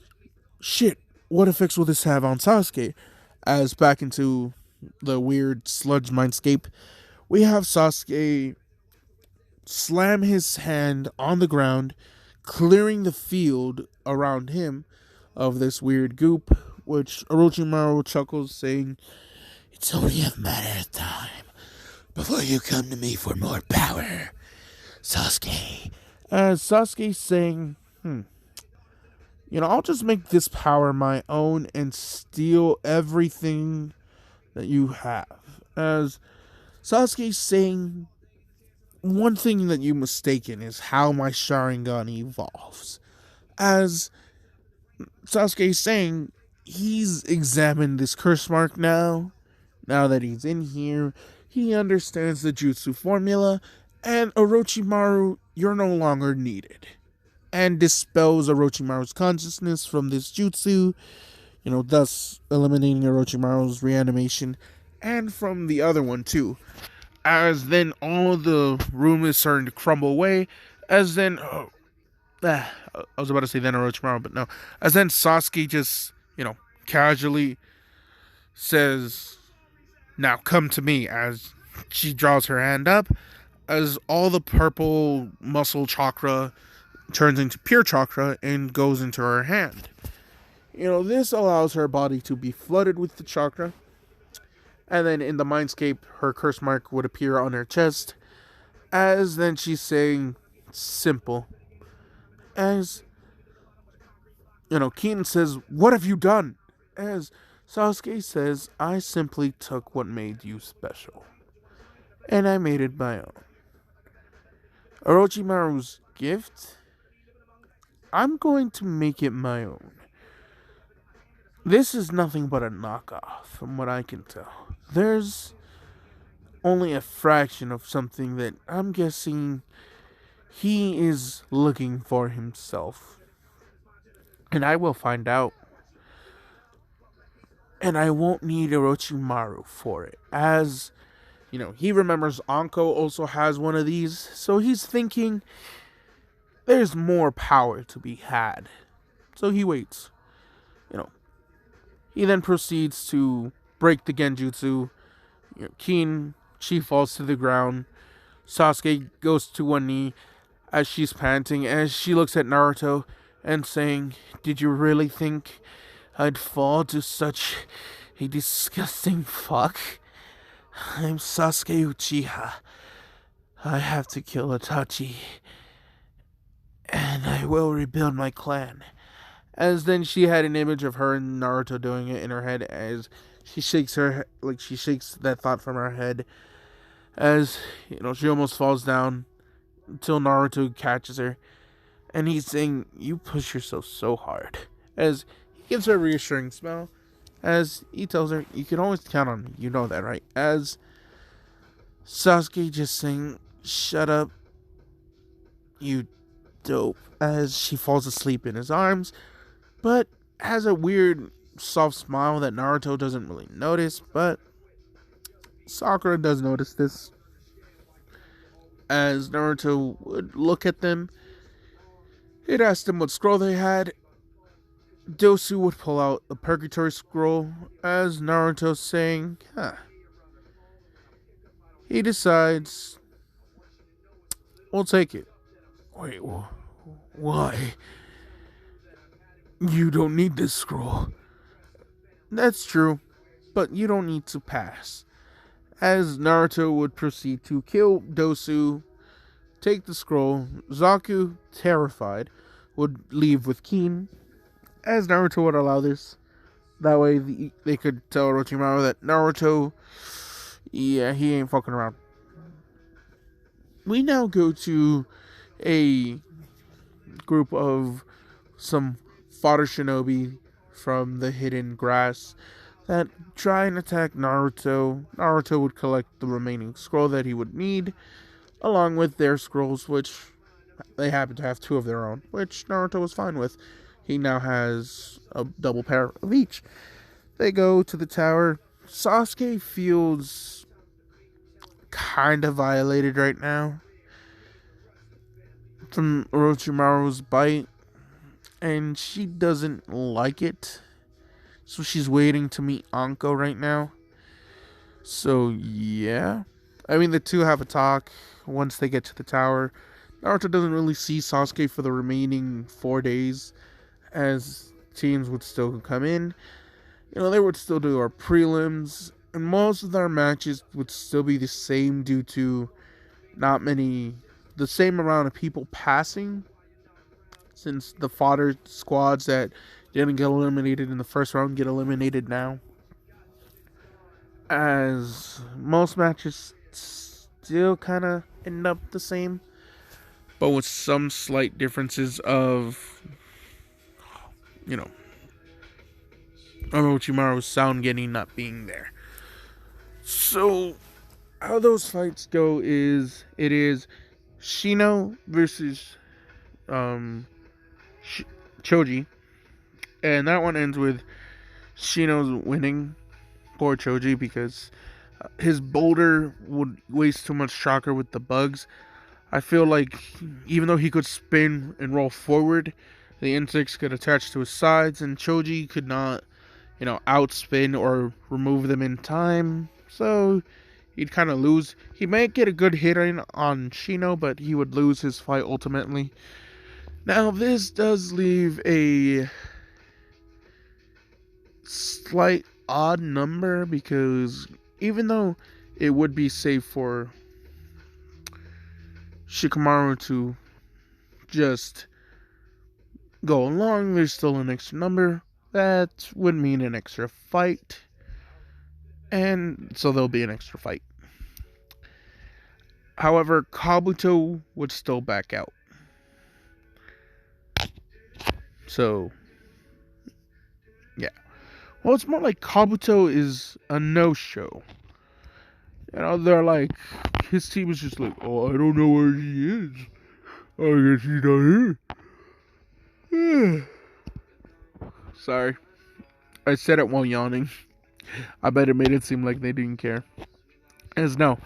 shit, what effects will this have on Sasuke? As back into the weird sludge mindscape, we have Sasuke slam his hand on the ground, clearing the field around him of this weird goop, which Orochimaru chuckles, saying, "It's only a matter of time before you come to me for more power, Sasuke." As Sasuke's saying, I'll just make this power my own and steal everything that you have. As Sasuke's saying, one thing that you mistaken is how my Sharingan evolves. As Sasuke's saying, he's examined this curse mark now. Now that he's in here, he understands the jutsu formula, and Orochimaru, you're no longer needed. And dispels Orochimaru's consciousness from this jutsu, thus eliminating Orochimaru's reanimation, and from the other one too. As then all the room is starting to crumble away, as then, I was about to say then Orochimaru, but no. As then Sasuke just, casually says, "Now come to me," as she draws her hand up, as all the purple muscle chakra turns into pure chakra and goes into her hand. This allows her body to be flooded with the chakra, and then in the mindscape, her curse mark would appear on her chest, as then she's saying, simple. As, Keenan says, "What have you done?" As Sasuke says, "I simply took what made you special, and I made it my own. Orochimaru's gift, I'm going to make it my own. This is nothing but a knockoff, from what I can tell. There's only a fraction of something that I'm guessing he is looking for himself. And I will find out. And I won't need Orochimaru for it." As, he remembers Anko also has one of these, so he's thinking there's more power to be had. So he waits. He then proceeds to break the Genjutsu. She falls to the ground. Sasuke goes to one knee as she's panting, as she looks at Naruto and saying, "Did you really think I'd fall to such a disgusting fuck? I'm Sasuke Uchiha. I have to kill Itachi, and I will rebuild my clan. As then she had an image of her and Naruto doing it in her head as she shakes that thought from her head as she almost falls down until Naruto catches her and he's saying, "You push yourself so hard." As he gives her a reassuring smile as he tells her, "You can always count on me, you know that, right?" As Sasuke just saying, "Shut up, you dope," as she falls asleep in his arms, but has a weird soft smile that Naruto doesn't really notice, but Sakura does notice this. As Naruto would look at them, it asked them what scroll they had. Dosu would pull out a purgatory scroll as Naruto saying, He decides, "We'll take it." "Wait, why? You don't need this scroll." "That's true, but you don't need to pass." As Naruto would proceed to kill Dosu, take the scroll, Zaku, terrified, would leave with Keen, as Naruto would allow this. That way they could tell Orochimaru that Naruto, yeah, he ain't fucking around. We now go to a group of some fodder shinobi from the hidden grass that try and attack Naruto. Naruto would collect the remaining scroll that he would need, along with their scrolls, which they happen to have two of their own, which Naruto was fine with. He now has a double pair of each. They go to the tower. Sasuke feels kind of violated right now from Orochimaru's bite, and she doesn't like it. So she's waiting to meet Anko right now. So yeah, I mean the two have a talk once they get to the tower. Naruto doesn't really see Sasuke for the remaining 4 days, as teams would still come in. They would still do our prelims, and most of our matches would still be the same due to the same amount of people passing, since the fodder squads that didn't get eliminated in the first round get eliminated now. As most matches still kind of end up the same, but with some slight differences of, Orochimaru's sound getting not being there. So, how those fights go is, it is Shino versus Choji, and that one ends with Shino's winning. Poor Choji, because his boulder would waste too much chakra with the bugs. I feel like even though he could spin and roll forward, the insects could attach to his sides, and Choji could not, outspin or remove them in time. So he'd kind of lose. He might get a good hit on Shino, but he would lose his fight ultimately. Now, this does leave a slight odd number, because even though it would be safe for Shikamaru to just go along, there's still an extra number. That would mean an extra fight, and so there'll be an extra fight. However, Kabuto would still back out. So, yeah. Well, it's more like Kabuto is a no-show. They're like, his team is just like, "Oh, I don't know where he is. I guess he's not here." Sorry. I said it while yawning. I bet it made it seem like they didn't care. As no,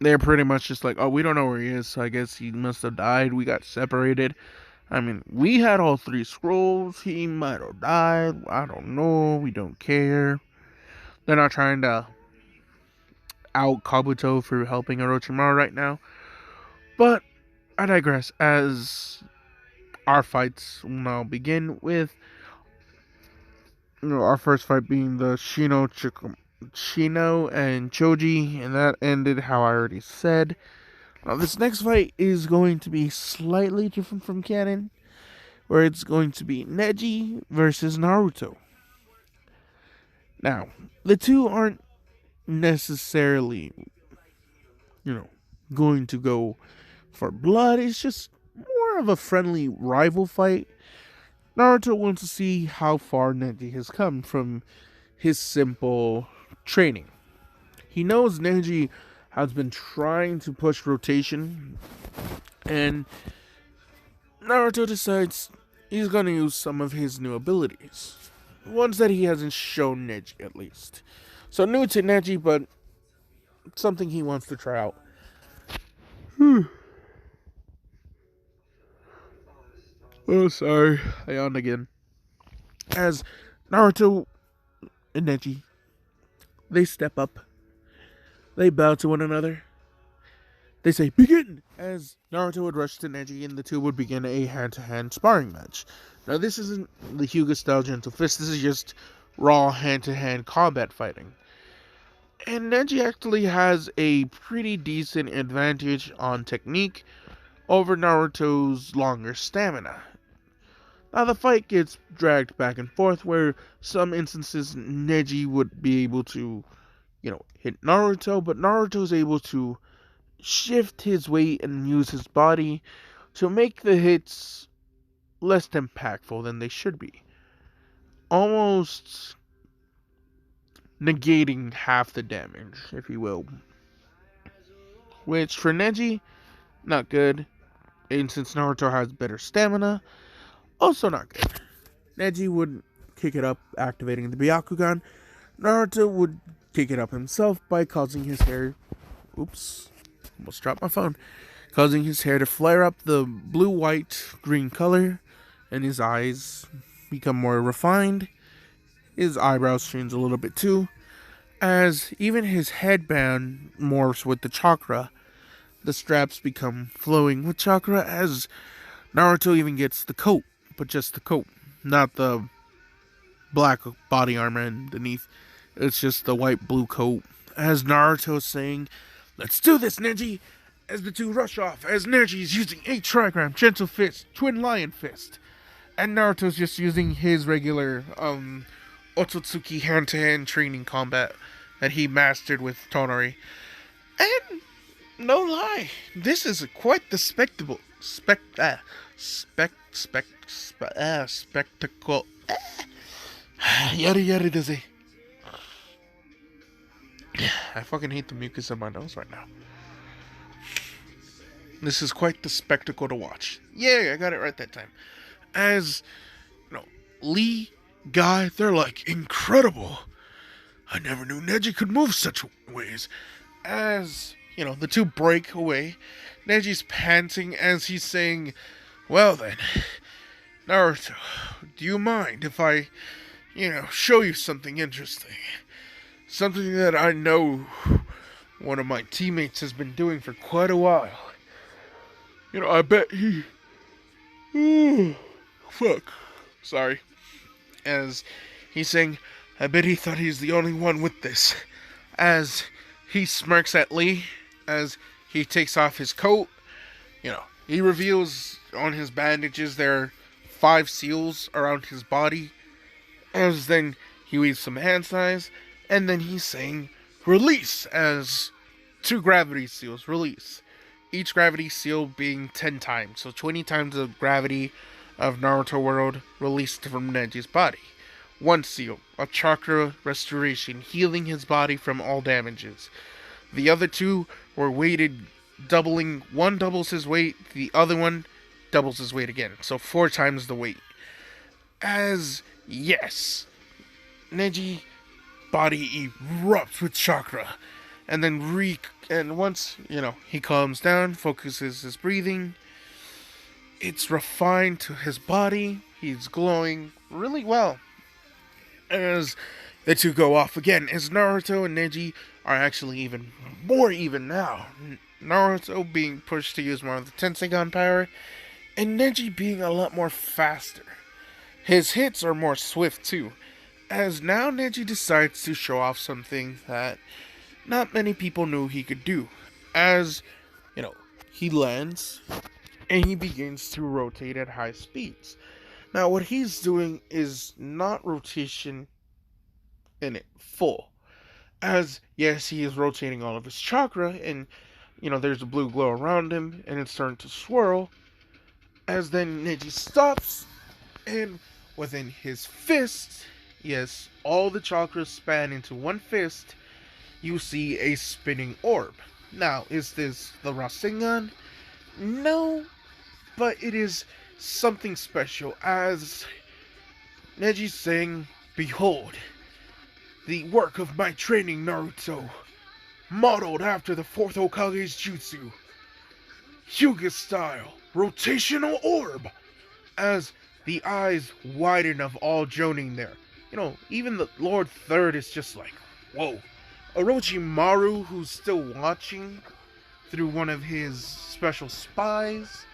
they're pretty much just like, "Oh, we don't know where he is, so I guess he must have died. We got separated. I mean, we had all 3 scrolls. He might have died. I don't know. We don't care." They're not trying to out Kabuto for helping Orochimaru right now. But I digress, as our fights will now begin with our first fight being the Shino and Choji, and that ended how I already said. Now, this next fight is going to be slightly different from canon, where it's going to be Neji versus Naruto. Now, the two aren't necessarily, you know, going to go for blood. It's just more of a friendly rival fight. Naruto wants to see how far Neji has come from his simple training. He knows Neji has been trying to push rotation, and Naruto decides he's going to use some of his new abilities. Ones that he hasn't shown Neji, at least. So new to Neji, but something he wants to try out. Oh, sorry. I yawned again. As Naruto and Neji, they step up. They bow to one another. They say, begin! As Naruto would rush to Neji and the two would begin a hand-to-hand sparring match. Now, this isn't the Hyuga style gentle fist. This is just raw hand-to-hand combat fighting. And Neji actually has a pretty decent advantage on technique over Naruto's longer stamina. Now, the fight gets dragged back and forth, where some instances Neji would be able to, hit Naruto, but Naruto's able to shift his weight and use his body to make the hits less impactful than they should be. Almost negating half the damage, if you will. Which, for Neji, not good. And since Naruto has better stamina, also not good. Neji would kick it up, activating the Byakugan. Naruto would kick it up himself by causing his hair... Oops. Almost dropped my phone. Causing his hair to flare up the blue, white, green color. And his eyes become more refined. His eyebrows change a little bit too. As even his headband morphs with the chakra. The straps become flowing with chakra, as Naruto even gets the coat. But just the coat. Not the black body armor underneath. It's just the white-blue coat. As Naruto's saying, let's do this, Neji! As the two rush off, as Neji's using a trigram, gentle fist, twin lion fist. And Naruto's just using his regular, Otsutsuki hand-to-hand training combat that he mastered with Tonari. And, no lie, this is quite the spectacle. Spectacle. Yada yada does it. I fucking hate the mucus in my nose right now. This is quite the spectacle to watch. Yeah, I got it right that time. As, Lee, Guy, they're like, incredible. I never knew Neji could move such ways. As, the two break away, Neji's panting as he's saying, well then, Naruto, do you mind if I, show you something interesting? Something that I know one of my teammates has been doing for quite a while. I bet he... fuck. Sorry. As he's saying, I bet he thought he's the only one with this. As he smirks at Lee, as he takes off his coat, he reveals on his bandages there are 5 seals around his body. As then he waves some hand signs, and then he's saying, release, as 2 gravity seals, release. Each gravity seal being 10 times, so 20 times the gravity of Naruto World released from Neji's body. 1 seal, a chakra restoration, healing his body from all damages. The other 2 were weighted, doubling. 1 doubles his weight, the other one doubles his weight again, so 4 times the weight. As, yes, Neji body erupts with chakra, and then and once, he calms down, focuses his breathing, it's refined to his body, he's glowing really well. As the two go off again, as Naruto and Neji are actually even more even now. Naruto being pushed to use more of the Tensengan power, and Neji being a lot more faster. His hits are more swift too, as now Neji decides to show off something that not many people knew he could do. As, he lands, and he begins to rotate at high speeds. Now, what he's doing is not rotation in it full. As, yes, he is rotating all of his chakra, and, there's a blue glow around him, and it's starting to swirl. As then Neji stops, and within his fist, yes, all the chakras span into one fist, you see a spinning orb. Now, is this the Rasengan? No, but it is something special, as Neji's saying, "Behold, the work of my training, Naruto, modeled after the fourth Hokage's jutsu. Hyuga style, rotational orb," as the eyes widen of all joining there. Even the Lord Third is just like, whoa. Orochimaru, who's still watching through one of his special spies,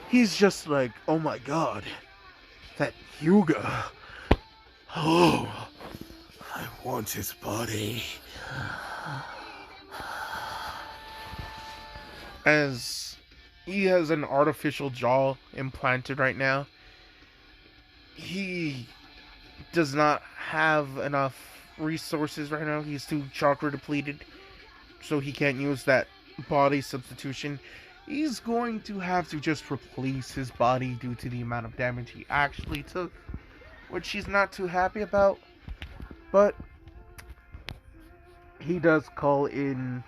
he's just like, oh my god, that Hyuga. Oh, I want his body. As he has an artificial jaw implanted right now, he does not have enough resources right now. He's too chakra depleted, so he can't use that body substitution. He's going to have to just replace his body due to the amount of damage he actually took, which he's not too happy about. But he does call in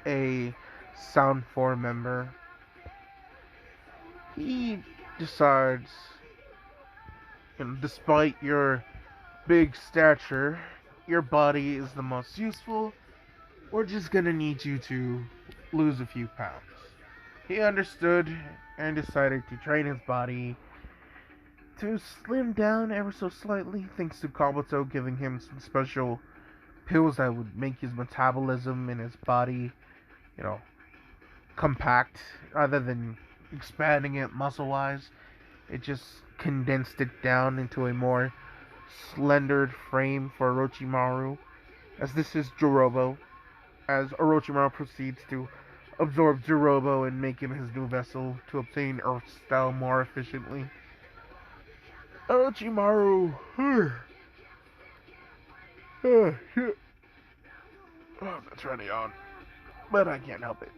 a Sound 4 member. He decides, despite your big stature, your body is the most useful. We're just gonna need you to lose a few pounds. He understood and decided to train his body to slim down ever so slightly, thanks to Kabuto giving him some special pills that would make his metabolism in his body, compact, rather than expanding it muscle-wise. It just condensed it down into a more slendered frame for Orochimaru, as this is Jirobo, as Orochimaru proceeds to absorb Jirobo and make him his new vessel to obtain Earth style more efficiently. Orochimaru, oh, that's running on, but I can't help it.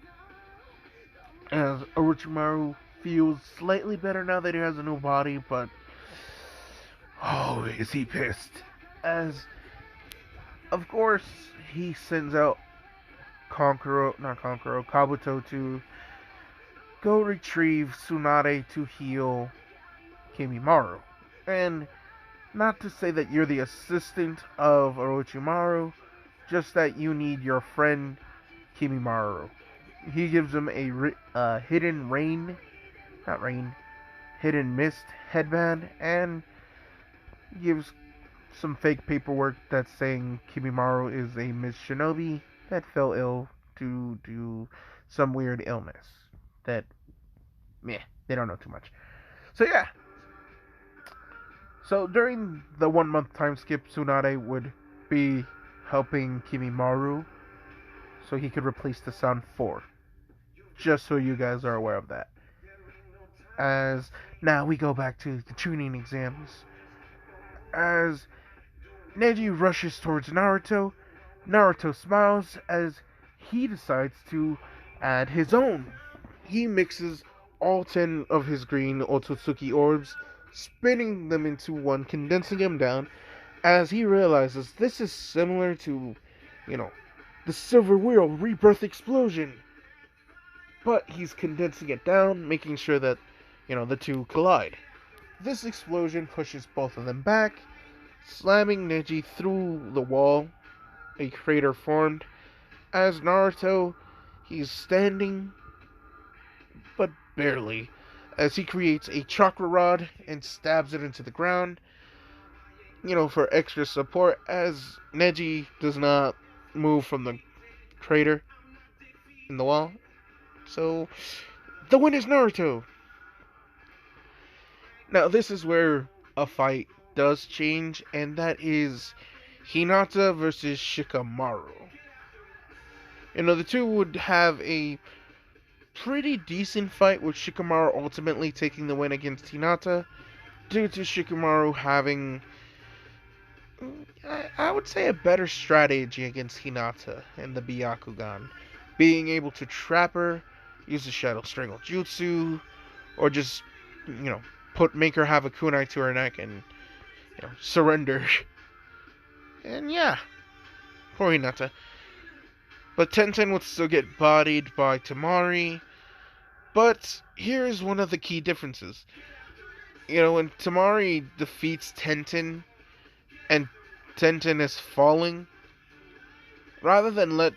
As Orochimaru feels slightly better now that he has a new body, but oh, is he pissed? As, of course, he sends out Kabuto to go retrieve Tsunade to heal Kimimaru. And not to say that you're the assistant of Orochimaru, just that you need your friend Kimimaru. He gives him a hidden hidden mist headband, and gives some fake paperwork that's saying Kimimaru is a Miss Shinobi that fell ill due to some weird illness that, they don't know too much. So yeah. So during the 1 month time skip, Tsunade would be helping Kimimaru so he could replace the Sound 4. Just so you guys are aware of that. As now we go back to the chunin exams. As Neji rushes towards Naruto, Naruto smiles as he decides to add his own. He mixes all 10 of his green Otsutsuki orbs, spinning them into one, condensing them down, as he realizes this is similar to, the Silver Wheel Rebirth Explosion. But he's condensing it down, making sure that, the two collide. This explosion pushes both of them back, slamming Neji through the wall. A crater formed. As Naruto, he's standing, but barely, as he creates a chakra rod and stabs it into the ground, for extra support, as Neji does not move from the crater in the wall. So, the win is Naruto. Now, this is where a fight does change, and that is Hinata versus Shikamaru. The two would have a pretty decent fight, with Shikamaru ultimately taking the win against Hinata. due to Shikamaru having, I would say, a better strategy against Hinata and the Byakugan. Being able to trap her, use the Shadow Strangle Jutsu, or just, make her have a kunai to her neck and, surrender. And yeah, poor Hinata. But Tenten would still get bodied by Tamari. But here's one of the key differences. When Tamari defeats Tenten and Tenten is falling, rather than let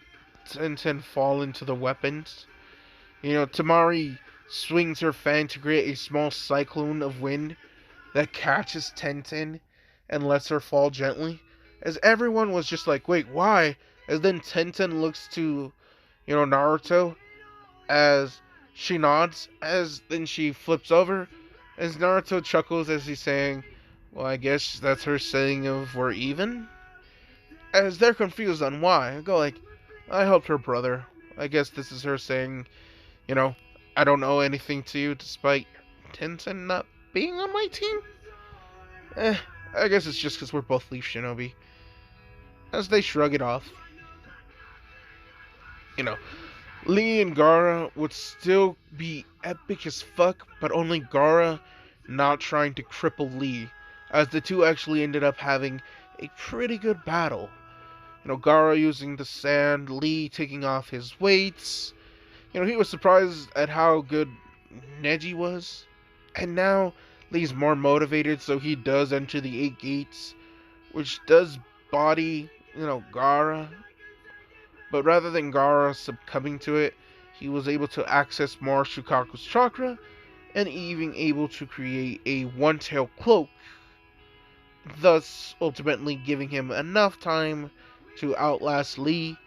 Tenten fall into the weapons, Tamari swings her fan to create a small cyclone of wind that catches Tenten and lets her fall gently. As everyone was just like, wait, why? As then Tenten looks to, Naruto as she nods, as then she flips over, as Naruto chuckles as he's saying, well, I guess that's her saying of we're even? As they're confused on why, I go like, I helped her brother. I guess this is her saying, you know, I don't owe anything to you despite Tenten not being on my team? Eh, I guess it's just because we're both Leaf Shinobi. As they shrug it off. You know, Lee and Gaara would still be epic as fuck, but only Gaara not trying to cripple Lee, as the two actually ended up having a pretty good battle. Gaara using the sand, Lee taking off his weights. He was surprised at how good Neji was. And now Lee's more motivated, so he does enter the 8 gates, which does body, Gaara. But rather than Gaara succumbing to it, he was able to access more Shukaku's chakra, and even able to create a one-tail cloak, thus ultimately giving him enough time to outlast Lee,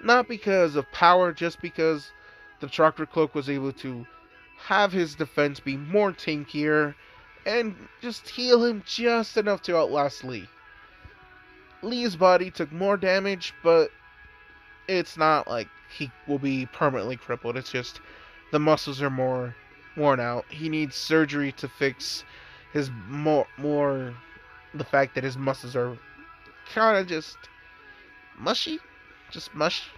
not because of power, just because the chakra cloak was able to have his defense be more tankier, and just heal him just enough to outlast Lee. Lee's body took more damage, but it's not like he will be permanently crippled. It's just the muscles are more worn out. He needs surgery to fix his more the fact that his muscles are kind of just mushy, just mush.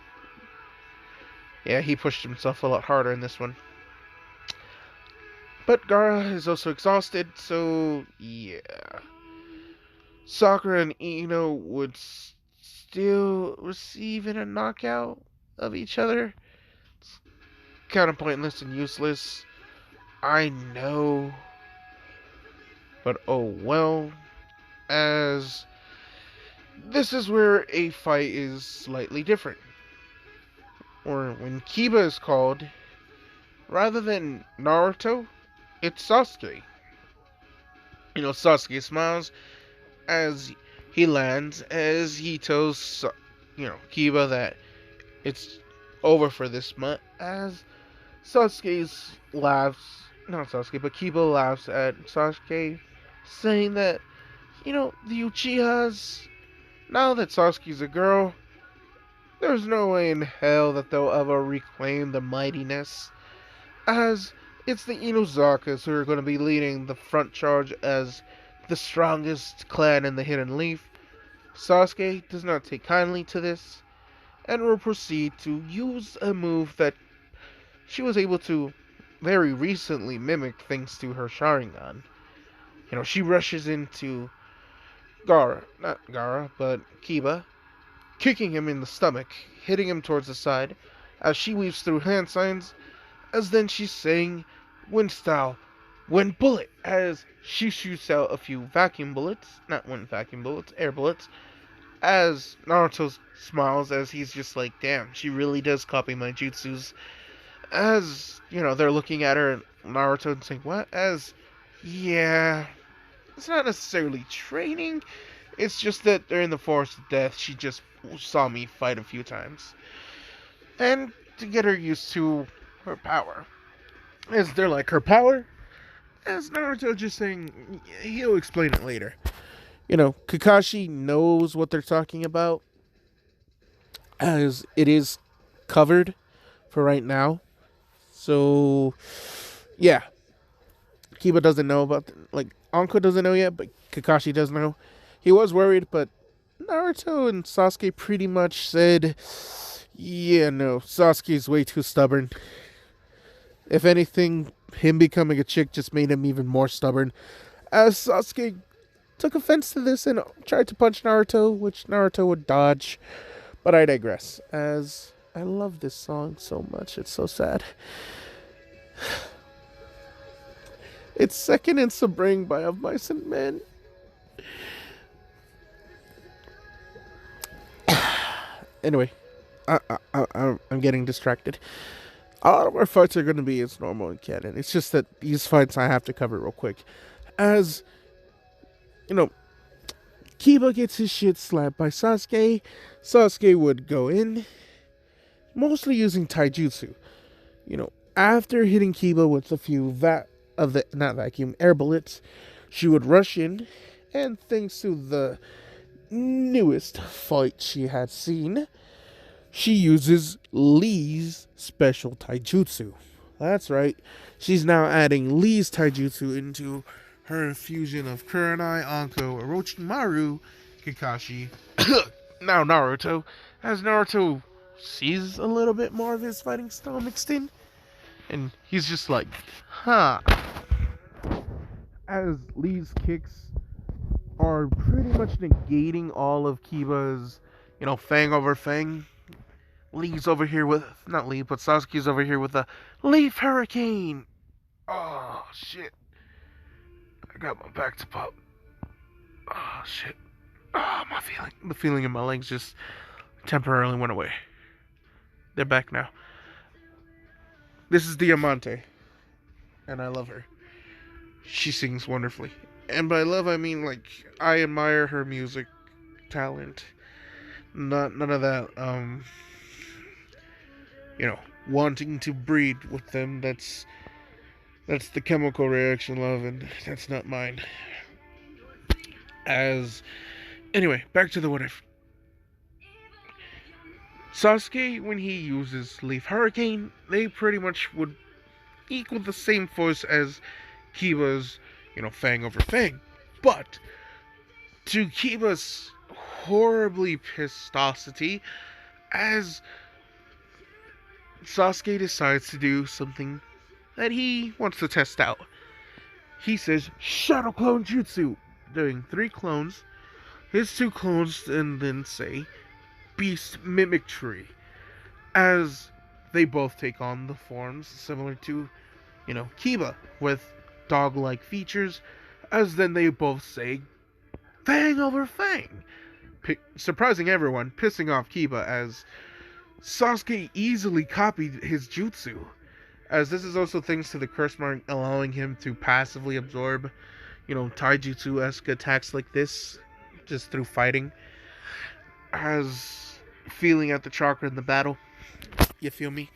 Yeah, he pushed himself a lot harder in this one. But Gaara is also exhausted, so yeah. Sakura and Ino would still receive in a knockout of each other. It's kind of pointless and useless. I know. But oh well. As this is where a fight is slightly different. Or when Kiba is called, rather than Naruto, it's Sasuke. Sasuke smiles as he lands, as he tells, Kiba that it's over for this month, as Sasuke's laughs, not Sasuke, but Kiba laughs at Sasuke, saying that, the Uchihas, now that Sasuke's a girl, there's no way in hell that they'll ever reclaim the mightiness, as it's the Inuzakas who are going to be leading the front charge as the strongest clan in the Hidden Leaf. Sasuke does not take kindly to this, and will proceed to use a move that she was able to very recently mimic thanks to her Sharingan. She rushes into not Gaara, but Kiba, kicking him in the stomach, hitting him towards the side, as she weaves through hand signs, as then she's saying, wind style, wind bullet, as she shoots out a few vacuum bullets, not wind vacuum bullets, air bullets, as Naruto smiles as he's just like, damn, she really does copy my jutsus, as, they're looking at her, Naruto, and saying, what, as, yeah, it's not necessarily training, it's just that during the Forest of Death, she just saw me fight a few times, and to get her used to her power. As they're like, her power? As Naruto just saying, he'll explain it later. Kakashi knows what they're talking about, as it is covered for right now. So, yeah. Kiba doesn't know about, Anko doesn't know yet, but Kakashi does know. He was worried, but Naruto and Sasuke pretty much said, yeah, no, Sasuke's way too stubborn. If anything, him becoming a chick just made him even more stubborn, as Sasuke took offense to this and tried to punch Naruto, which Naruto would dodge. But I digress, as I love this song so much, it's so sad. It's second in Sabring by Of Mice and Men. Anyway, I'm getting distracted. A lot of our fights are going to be as normal in canon. It's just that these fights I have to cover real quick. As, you know, Kiba gets his shit slapped by Sasuke. Sasuke would go in, mostly using taijutsu. You know, after hitting Kiba with a few air bullets, she would rush in, and thanks to the newest fight she had seen, she uses Lee's special taijutsu. That's right, she's now adding Lee's taijutsu into her fusion of Kurenai, Anko, Orochimaru, Kakashi, now Naruto. As Naruto sees a little bit more of his fighting style mixed in, and he's just like, huh. As Lee's kicks are pretty much negating all of Kiba's, fang over fang. Lee's over here with, not Lee, but Sasuke's over here with a Leaf Hurricane. Oh, shit. I got my back to pop. Oh, shit. Oh, the feeling in my legs just temporarily went away. They're back now. This is Diamante, and I love her. She sings wonderfully. And by love, I mean, like, I admire her music talent. None of that, wanting to breed with them. That's the chemical reaction love, and that's not mine. Anyway, back to the what if. Sasuke, when he uses Leaf Hurricane, they pretty much would equal the same force as Kiba's, fang over fang. But, to Kiba's horribly pissosity, as Sasuke decides to do something that he wants to test out. He says, Shadow Clone Jutsu, doing 3 clones, his 2 clones, and then say, Beast Mimicry, as they both take on the forms similar to, Kiba, with dog-like features, as then they both say, Fang over Fang, surprising everyone, pissing off Kiba, as Sasuke easily copied his jutsu, as this is also thanks to the curse mark allowing him to passively absorb, taijutsu-esque attacks like this, just through fighting, as feeling out the chakra in the battle. You feel me?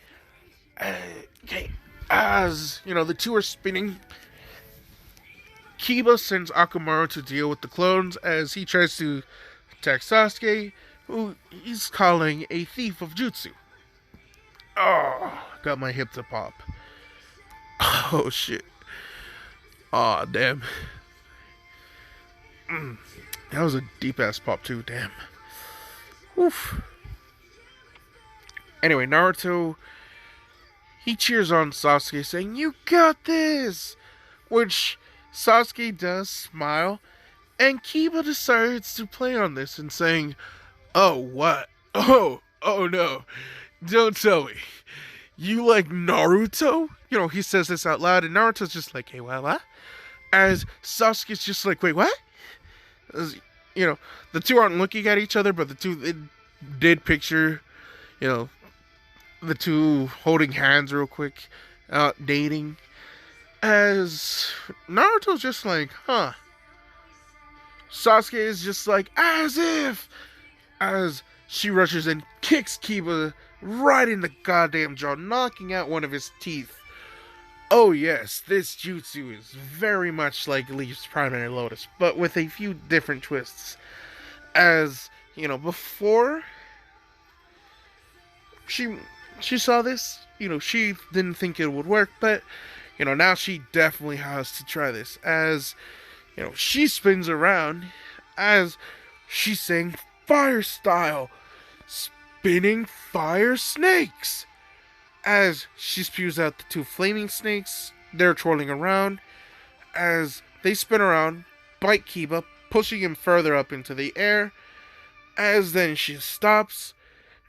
Okay. As, the two are spinning, Kiba sends Akamaru to deal with the clones as he tries to attack Sasuke, who he's calling a thief of jutsu. Oh, got my hip to pop. Oh, shit. Aw, damn. That was a deep-ass pop, too, damn. Oof. Anyway, Naruto, he cheers on Sasuke, saying, "You got this!" Which Sasuke does smile, and Kiba decides to play on this and saying, "Oh, what? Oh no. Don't tell me. You like Naruto?" He says this out loud, and Naruto's just like, "Hey, what? As Sasuke's just like, "Wait, what?" As, the two aren't looking at each other, but the two did picture, the two holding hands real quick, dating. As Naruto's just like, huh. Sasuke is just like, as if, as she rushes and kicks Kiba right in the goddamn jaw, knocking out one of his teeth. Oh yes, this jutsu is very much like Leaf's Primary Lotus, but with a few different twists. As, before she saw this, she didn't think it would work, but, now she definitely has to try this. As she spins around as she's saying fire style, spinning fire snakes. As she spews out the two flaming snakes, they're twirling around. As they spin around, bite Kiba, pushing him further up into the air. As then she stops,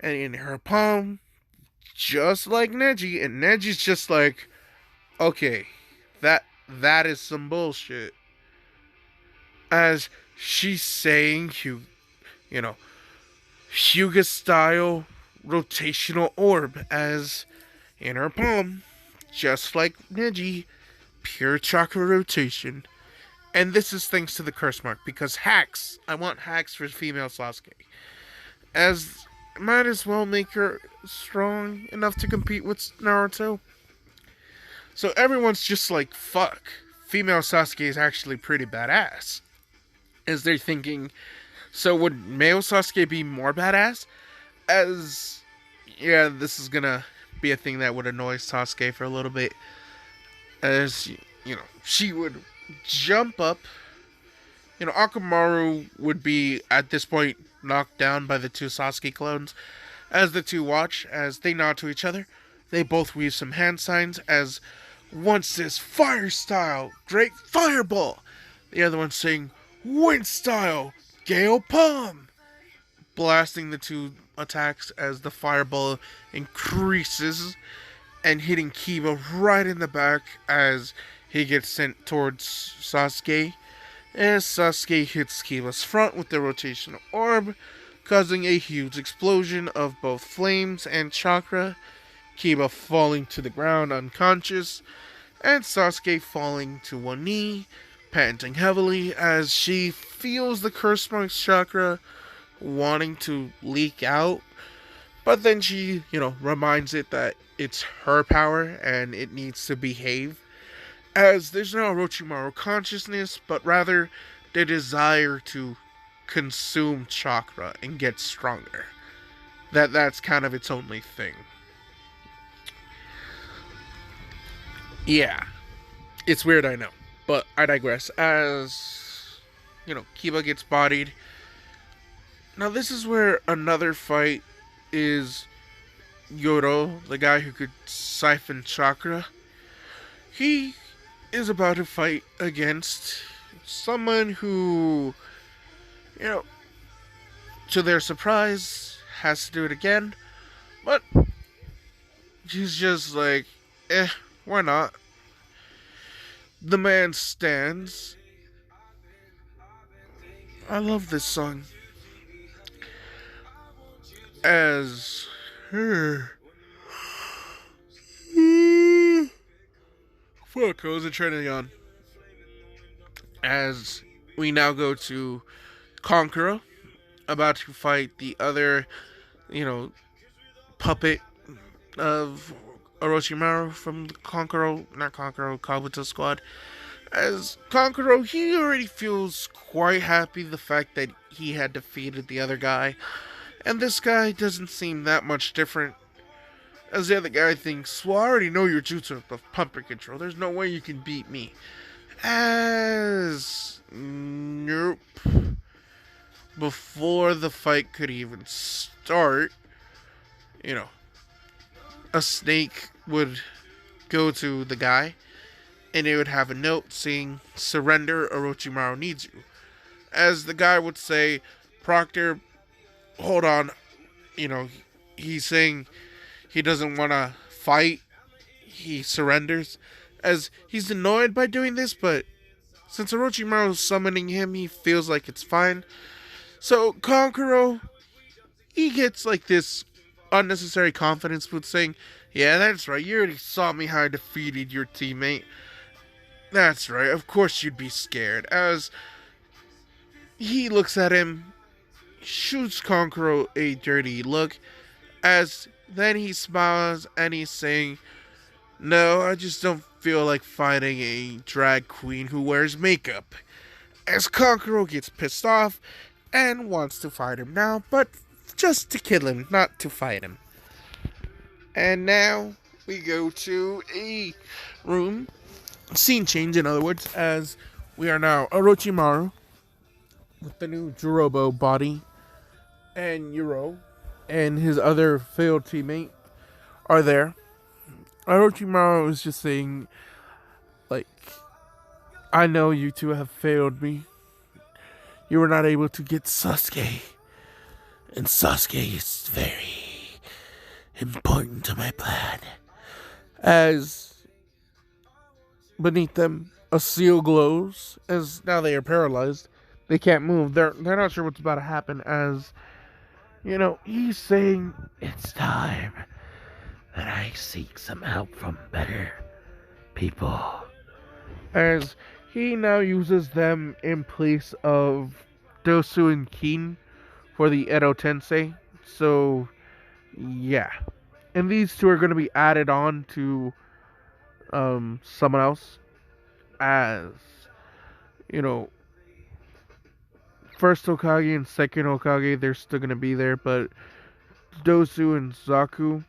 and in her palm, just like Neji, and Neji's just like, okay, that is some bullshit. As she's saying, you know, Hyuga style rotational orb, as in her palm, just like Neji, pure chakra rotation. And this is thanks to the curse mark, because hacks, I want hacks for female Sasuke. As might as well make her strong enough to compete with Naruto. So everyone's just like, fuck, female Sasuke is actually pretty badass. As they're thinking, so would male Sasuke be more badass? As, yeah, this is gonna be a thing that would annoy Sasuke for a little bit. As, she would jump up. Akamaru would be, at this point, knocked down by the two Sasuke clones. As the two watch, as they nod to each other, they both weave some hand signs, as one says, fire style, great fireball. The other one saying, wind style, gale palm. Blasting the two attacks as the fireball increases and hitting Kiba right in the back as he gets sent towards Sasuke. As Sasuke hits Kiba's front with the rotational orb, causing a huge explosion of both flames and chakra, Kiba falling to the ground unconscious, and Sasuke falling to one knee, panting heavily as she feels the curse mark's chakra wanting to leak out. But then she, reminds it that it's her power and it needs to behave. As there's no Orochimaru consciousness, but rather the desire to consume chakra and get stronger. That's kind of its only thing. Yeah. It's weird, I know. But I digress. As, Kiba gets bodied. Now this is where another fight is Yoro, the guy who could siphon chakra. He is about to fight against someone who, to their surprise, has to do it again. But he's just like, why not? The man stands. I love this song. As her. Fuck, I wasn't trying to yawn. As we now go to Kankuro, about to fight the other, puppet of Orochimaru from the Kabuto squad. As Kankuro, he already feels quite happy the fact that he had defeated the other guy. And this guy doesn't seem that much different. As the other guy thinks, well, I already know your jutsu of pumping control. There's no way you can beat me. As, nope. Before the fight could even start, a snake would go to the guy, and it would have a note saying, surrender, Orochimaru needs you. As the guy would say, Proctor, hold on, he's saying he doesn't want to fight, he surrenders, as he's annoyed by doing this, but since Orochimaru's summoning him, he feels like it's fine. So Kankuro, he gets like this unnecessary confidence boost saying, yeah, that's right, you already saw me how I defeated your teammate. That's right, of course you'd be scared. As he looks at him, shoots Kankuro a dirty look, as then he smiles and he's saying, no, I just don't feel like fighting a drag queen who wears makeup. As Kankuro gets pissed off and wants to fight him now, but just to kill him, not to fight him. And now we go to a room, scene change in other words, as We are now Orochimaru with the new Jirobo body, and Yuro and his other failed teammate are there. Orochimaru is just saying, like, I know you two have failed me. You were not able to get Sasuke. And Sasuke is very important to my plan. As beneath them, a seal glows. As now they are paralyzed. They can't move. They're not sure what's about to happen. As, he's saying, it's time that I seek some help from better people. As he now uses them in place of Dosu and Kin for the Edo Tensei. So, yeah. And these two are going to be added on to someone else. As, first Hokage and second Hokage, they're still going to be there. But Dosu and Zaku,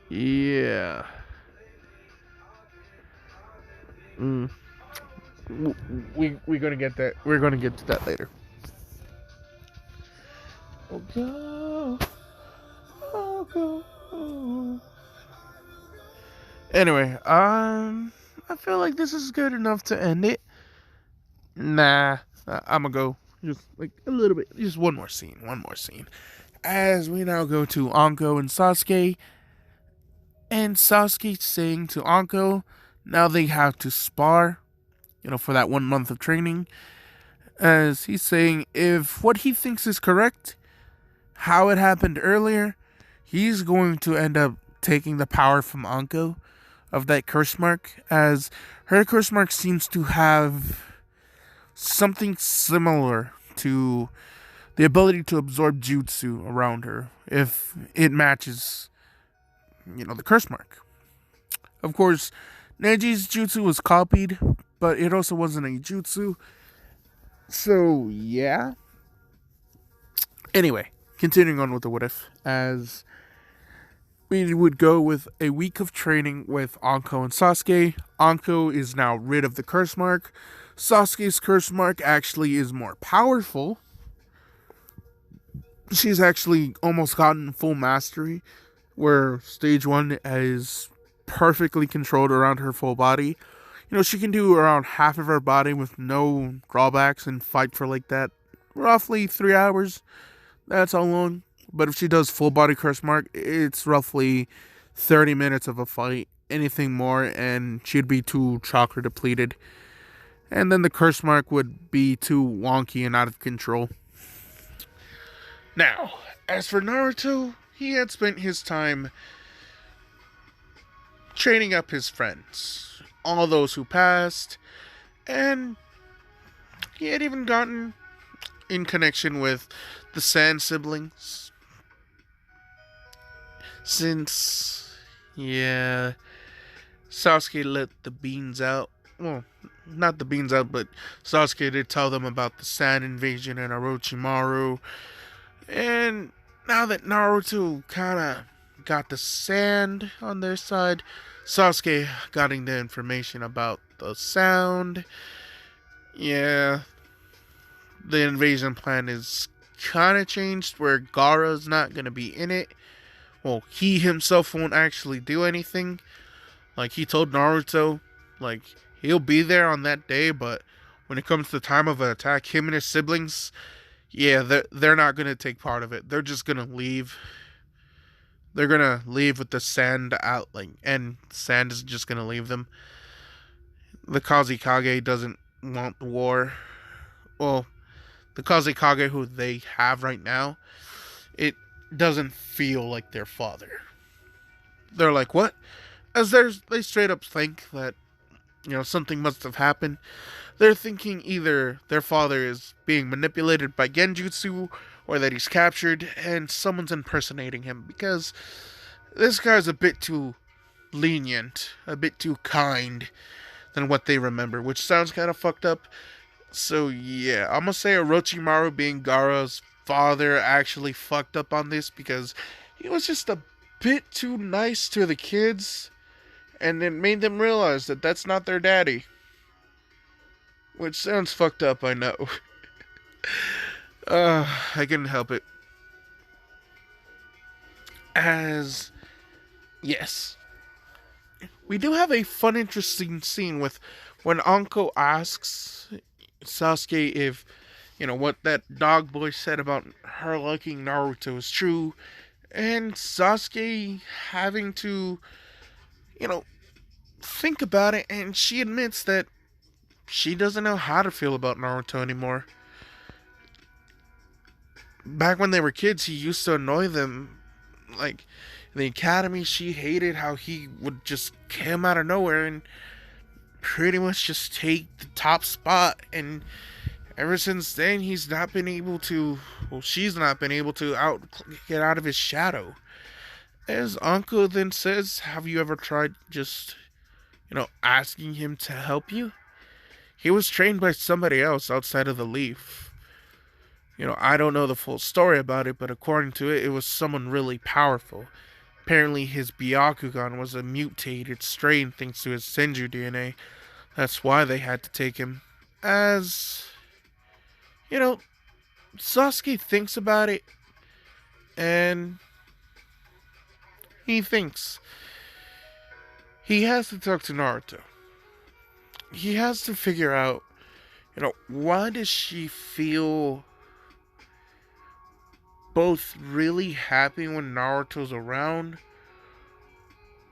yeah. We're gonna get that. We're gonna get to that later. Anyway, I feel like this is good enough to end it. Nah, I'ma go just like a little bit, just one more scene. As we now go to Anko and Sasuke, and Sasuke saying to Anko, now they have to spar, for that 1 month of training. As he's saying, if what he thinks is correct, how it happened earlier, he's going to end up taking the power from Anko of that curse mark, as her curse mark seems to have something similar to the ability to absorb jutsu around her if it matches, the curse mark. Of course, Neji's jutsu was copied, but it also wasn't a jutsu. So, yeah. Anyway, continuing on with the what if, as we would go with a week of training with Anko and Sasuke. Anko is now rid of the curse mark. Sasuke's curse mark actually is more powerful. She's actually almost gotten full mastery, where stage 1 is perfectly controlled around her full body. She can do around half of her body with no drawbacks and fight for like that, roughly 3 hours. That's how long. But if she does full body curse mark, it's roughly 30 minutes of a fight. Anything more, and she'd be too chakra depleted. And then the curse mark would be too wonky and out of control. Now, as for Naruto, he had spent his time training up his friends, all those who passed, and he had even gotten in connection with the Sand siblings. Since, Sasuke let the beans out. Well, not the beans out, but Sasuke did tell them about the Sand invasion and Orochimaru. And now that Naruto kind of got the Sand on their side, Sasuke getting the information about the Sound. Yeah, the invasion plan is kind of changed, where Gaara's not going to be in it. Well, he himself won't actually do anything. Like, he told Naruto, like, he'll be there on that day, but when it comes to the time of an attack, him and his siblings, they're not going to take part of it. They're just going to leave. They're going to leave with the Sand out, and Sand is just going to leave them. The Kazekage doesn't want war. Well, the Kazekage who they have right now, it doesn't feel like their father. They're like, what? As they straight up think that, something must have happened. They're thinking either their father is being manipulated by Genjutsu, or that he's captured and someone's impersonating him, because this guy's a bit too lenient, a bit too kind than what they remember, which sounds kind of fucked up. So yeah, I'm gonna say Orochimaru being Gaara's father actually fucked up on this, because he was just a bit too nice to the kids, and it made them realize that that's not their daddy. which sounds fucked up, I know. I couldn't help it. As, yes, we do have a fun, interesting scene with when Anko asks Sasuke if, what that dog boy said about her liking Naruto is true, and Sasuke having to, you know, think about it, and she admits that she doesn't know how to feel about Naruto anymore. Back when they were kids, he used to annoy them. Like, in the academy, she hated how he would just come out of nowhere and pretty much just take the top spot. And ever since then, he's not been able to, well, she's not been able to get out of his shadow. As Uncle then says, have you ever tried just, asking him to help you? He was trained by somebody else outside of the Leaf. I don't know the full story about it, but according to it, it was someone really powerful. Apparently, his Byakugan was a mutated strain thanks to his Senju DNA. That's why they had to take him. As, you know, Sasuke thinks about it, and he thinks he has to talk to Naruto. He has to figure out, why does she feel both really happy when Naruto's around,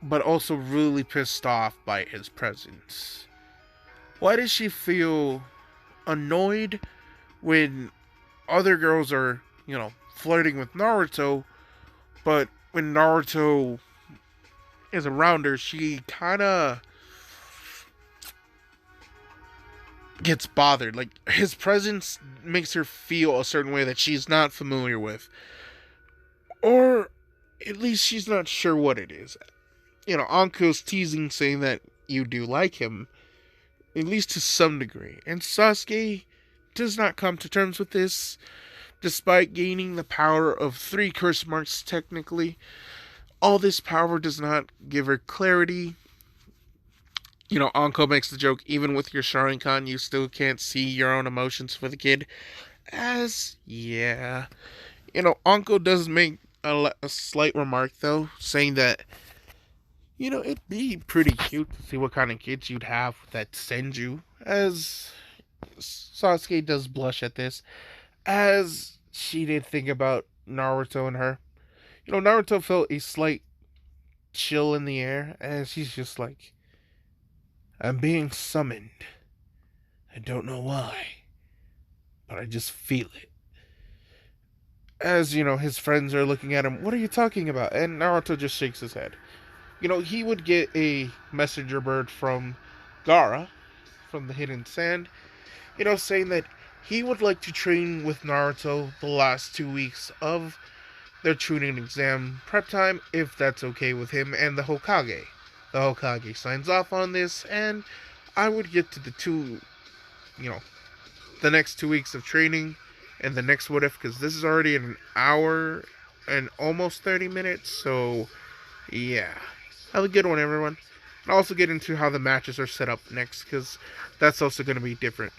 but also really pissed off by his presence? Why does she feel annoyed when other girls are, flirting with Naruto, but when Naruto is around her, she kind of gets bothered. Like, his presence makes her feel a certain way that she's not familiar with. Or at least she's not sure what it is. Anko's teasing saying that you do like him, at least to some degree. And Sasuke does not come to terms with this, despite gaining the power of 3 curse marks technically. All this power does not give her clarity. Anko makes the joke, even with your Sharingan, you still can't see your own emotions for the kid. As, yeah. Anko does make a slight remark, though, saying that, it'd be pretty cute to see what kind of kids you'd have with that Senju. As Sasuke does blush at this, as she did think about Naruto and her. Naruto felt a slight chill in the air, and she's just like, I'm being summoned. I don't know why, but I just feel it. As, his friends are looking at him, what are you talking about? And Naruto just shakes his head. He would get a messenger bird from Gaara, from the Hidden Sand, saying that he would like to train with Naruto the last 2 weeks of their chunin exam prep time, if that's okay with him and the Hokage. The Hokage signs off on this, and I would get to the next 2 weeks of training and the next what if, because this is already an hour and almost 30 minutes, so yeah. Have a good one, everyone. I'll also get into how the matches are set up next, because that's also going to be different.